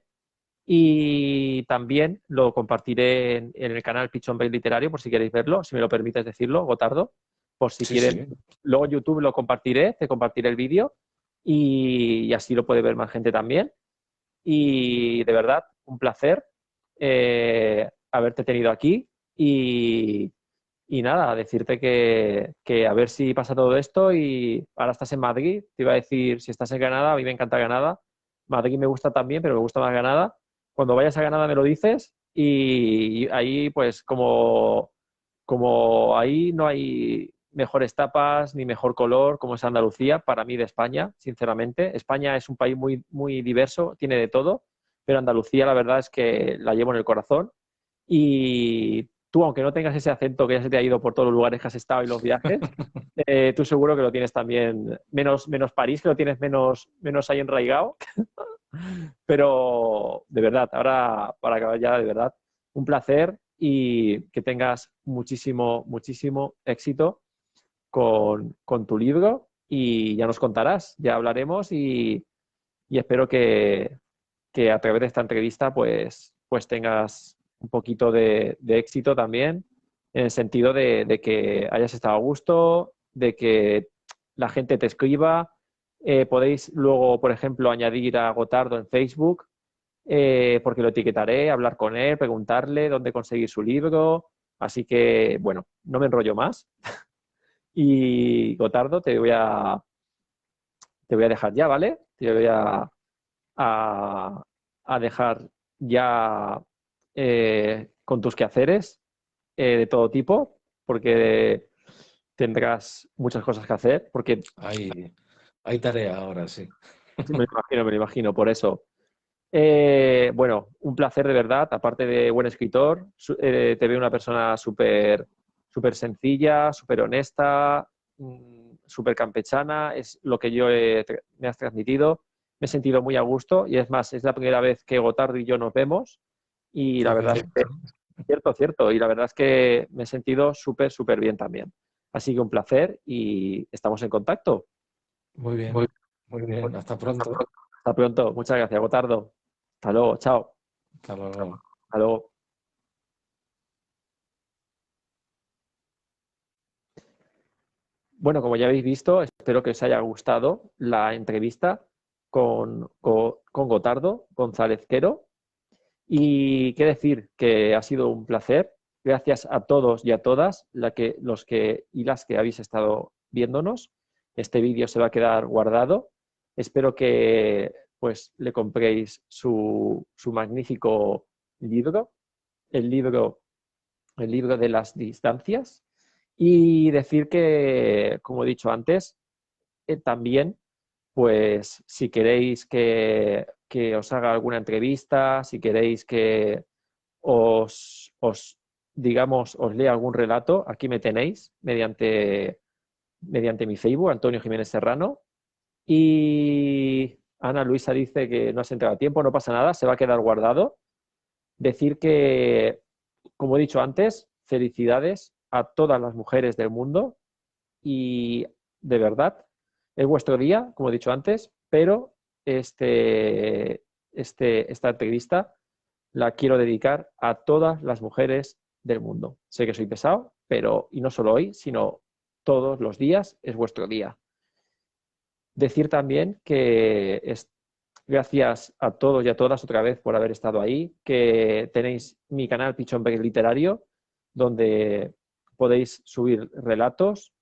Y también lo compartiré en el canal Pichón Bay Literario, por si queréis verlo, si me lo permites decirlo, Gotardo. Por si Sí, quieres. sí. Luego en YouTube lo compartiré, te compartiré el vídeo y así lo puede ver más gente también. Y de verdad, un placer haberte tenido aquí y nada, decirte que a ver si pasa todo esto y ahora estás en Madrid. Te iba a decir, si estás en Granada, a mí me encanta Granada. Madrid me gusta también, pero me gusta más Granada. Cuando vayas a Granada me lo dices y ahí pues como ahí no hay mejores tapas ni mejor color como es Andalucía, para mí de España, sinceramente. España es un país muy, muy diverso, tiene de todo, pero Andalucía la verdad es que la llevo en el corazón. Y tú, aunque no tengas ese acento que ya se te ha ido por todos los lugares que has estado y los viajes, tú seguro que lo tienes también, menos París, que lo tienes menos ahí enraigado. Pero de verdad, ahora para acabar ya, de verdad, un placer y que tengas muchísimo, muchísimo éxito con tu libro y ya nos contarás, ya hablaremos y espero que a través de esta entrevista pues tengas un poquito de éxito también, en el sentido de que hayas estado a gusto, de que la gente te escriba. Podéis luego, por ejemplo, añadir a Gotardo en Facebook, porque lo etiquetaré, hablar con él, preguntarle dónde conseguir su libro. Así que, bueno, no me enrollo más. Y Gotardo, te voy a dejar ya, ¿vale? Te voy a, a dejar ya con tus quehaceres de todo tipo, porque tendrás muchas cosas que hacer, porque Hay tarea ahora, sí. me lo imagino, por eso. Bueno, un placer de verdad, aparte de buen escritor, te veo una persona súper súper sencilla, súper honesta, súper campechana, es lo que me has transmitido. Me he sentido muy a gusto y es más, es la primera vez que Gotardo y yo nos vemos y la Sí, qué verdad es que, cierto. cierto, cierto, y la verdad es que me he sentido súper, súper bien también. Así que un placer y estamos en contacto. Muy bien, Muy, muy pues, bien. Hasta pronto. hasta pronto. Muchas gracias, Gotardo. Hasta luego. Chao. Hasta luego. Hasta luego. Bueno, como ya habéis visto, espero que os haya gustado la entrevista con Gotardo González Quero. Y qué decir, que ha sido un placer. Gracias a todos y a todas los que y las que habéis estado viéndonos. Este vídeo se va a quedar guardado. Espero que pues le compréis su magnífico libro, el libro, el libro de las distancias. Y decir que, como he dicho antes, también pues si queréis que os haga alguna entrevista, si queréis que digamos, os lea algún relato, aquí me tenéis mediante mi Facebook, Antonio Jiménez Serrano. Y Ana Luisa dice que no has entrado a tiempo, no pasa nada, se va a quedar guardado. Decir que, como he dicho antes, felicidades a todas las mujeres del mundo y de verdad, es vuestro día, como he dicho antes, pero esta entrevista la quiero dedicar a todas las mujeres del mundo. Sé que soy pesado, pero, y no solo hoy, sino todos los días es vuestro día. Decir también que gracias a todos y a todas otra vez por haber estado ahí, que tenéis mi canal Pichonberg Literario, donde podéis subir relatos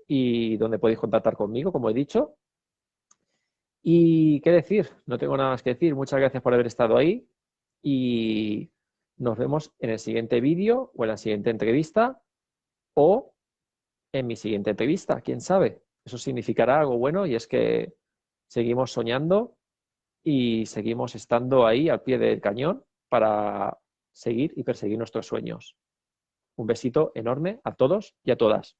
y donde podéis contactar conmigo, como he dicho. Y qué decir, no tengo nada más que decir. Muchas gracias por haber estado ahí y nos vemos en el siguiente vídeo o en la siguiente entrevista o en mi siguiente entrevista, quién sabe. Eso significará algo bueno y es que seguimos soñando y seguimos estando ahí al pie del cañón para seguir y perseguir nuestros sueños. Un besito enorme a todos y a todas.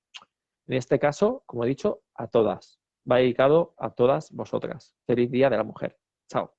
En este caso, como he dicho, a todas. Va dedicado a todas vosotras. Feliz Día de la Mujer. Chao.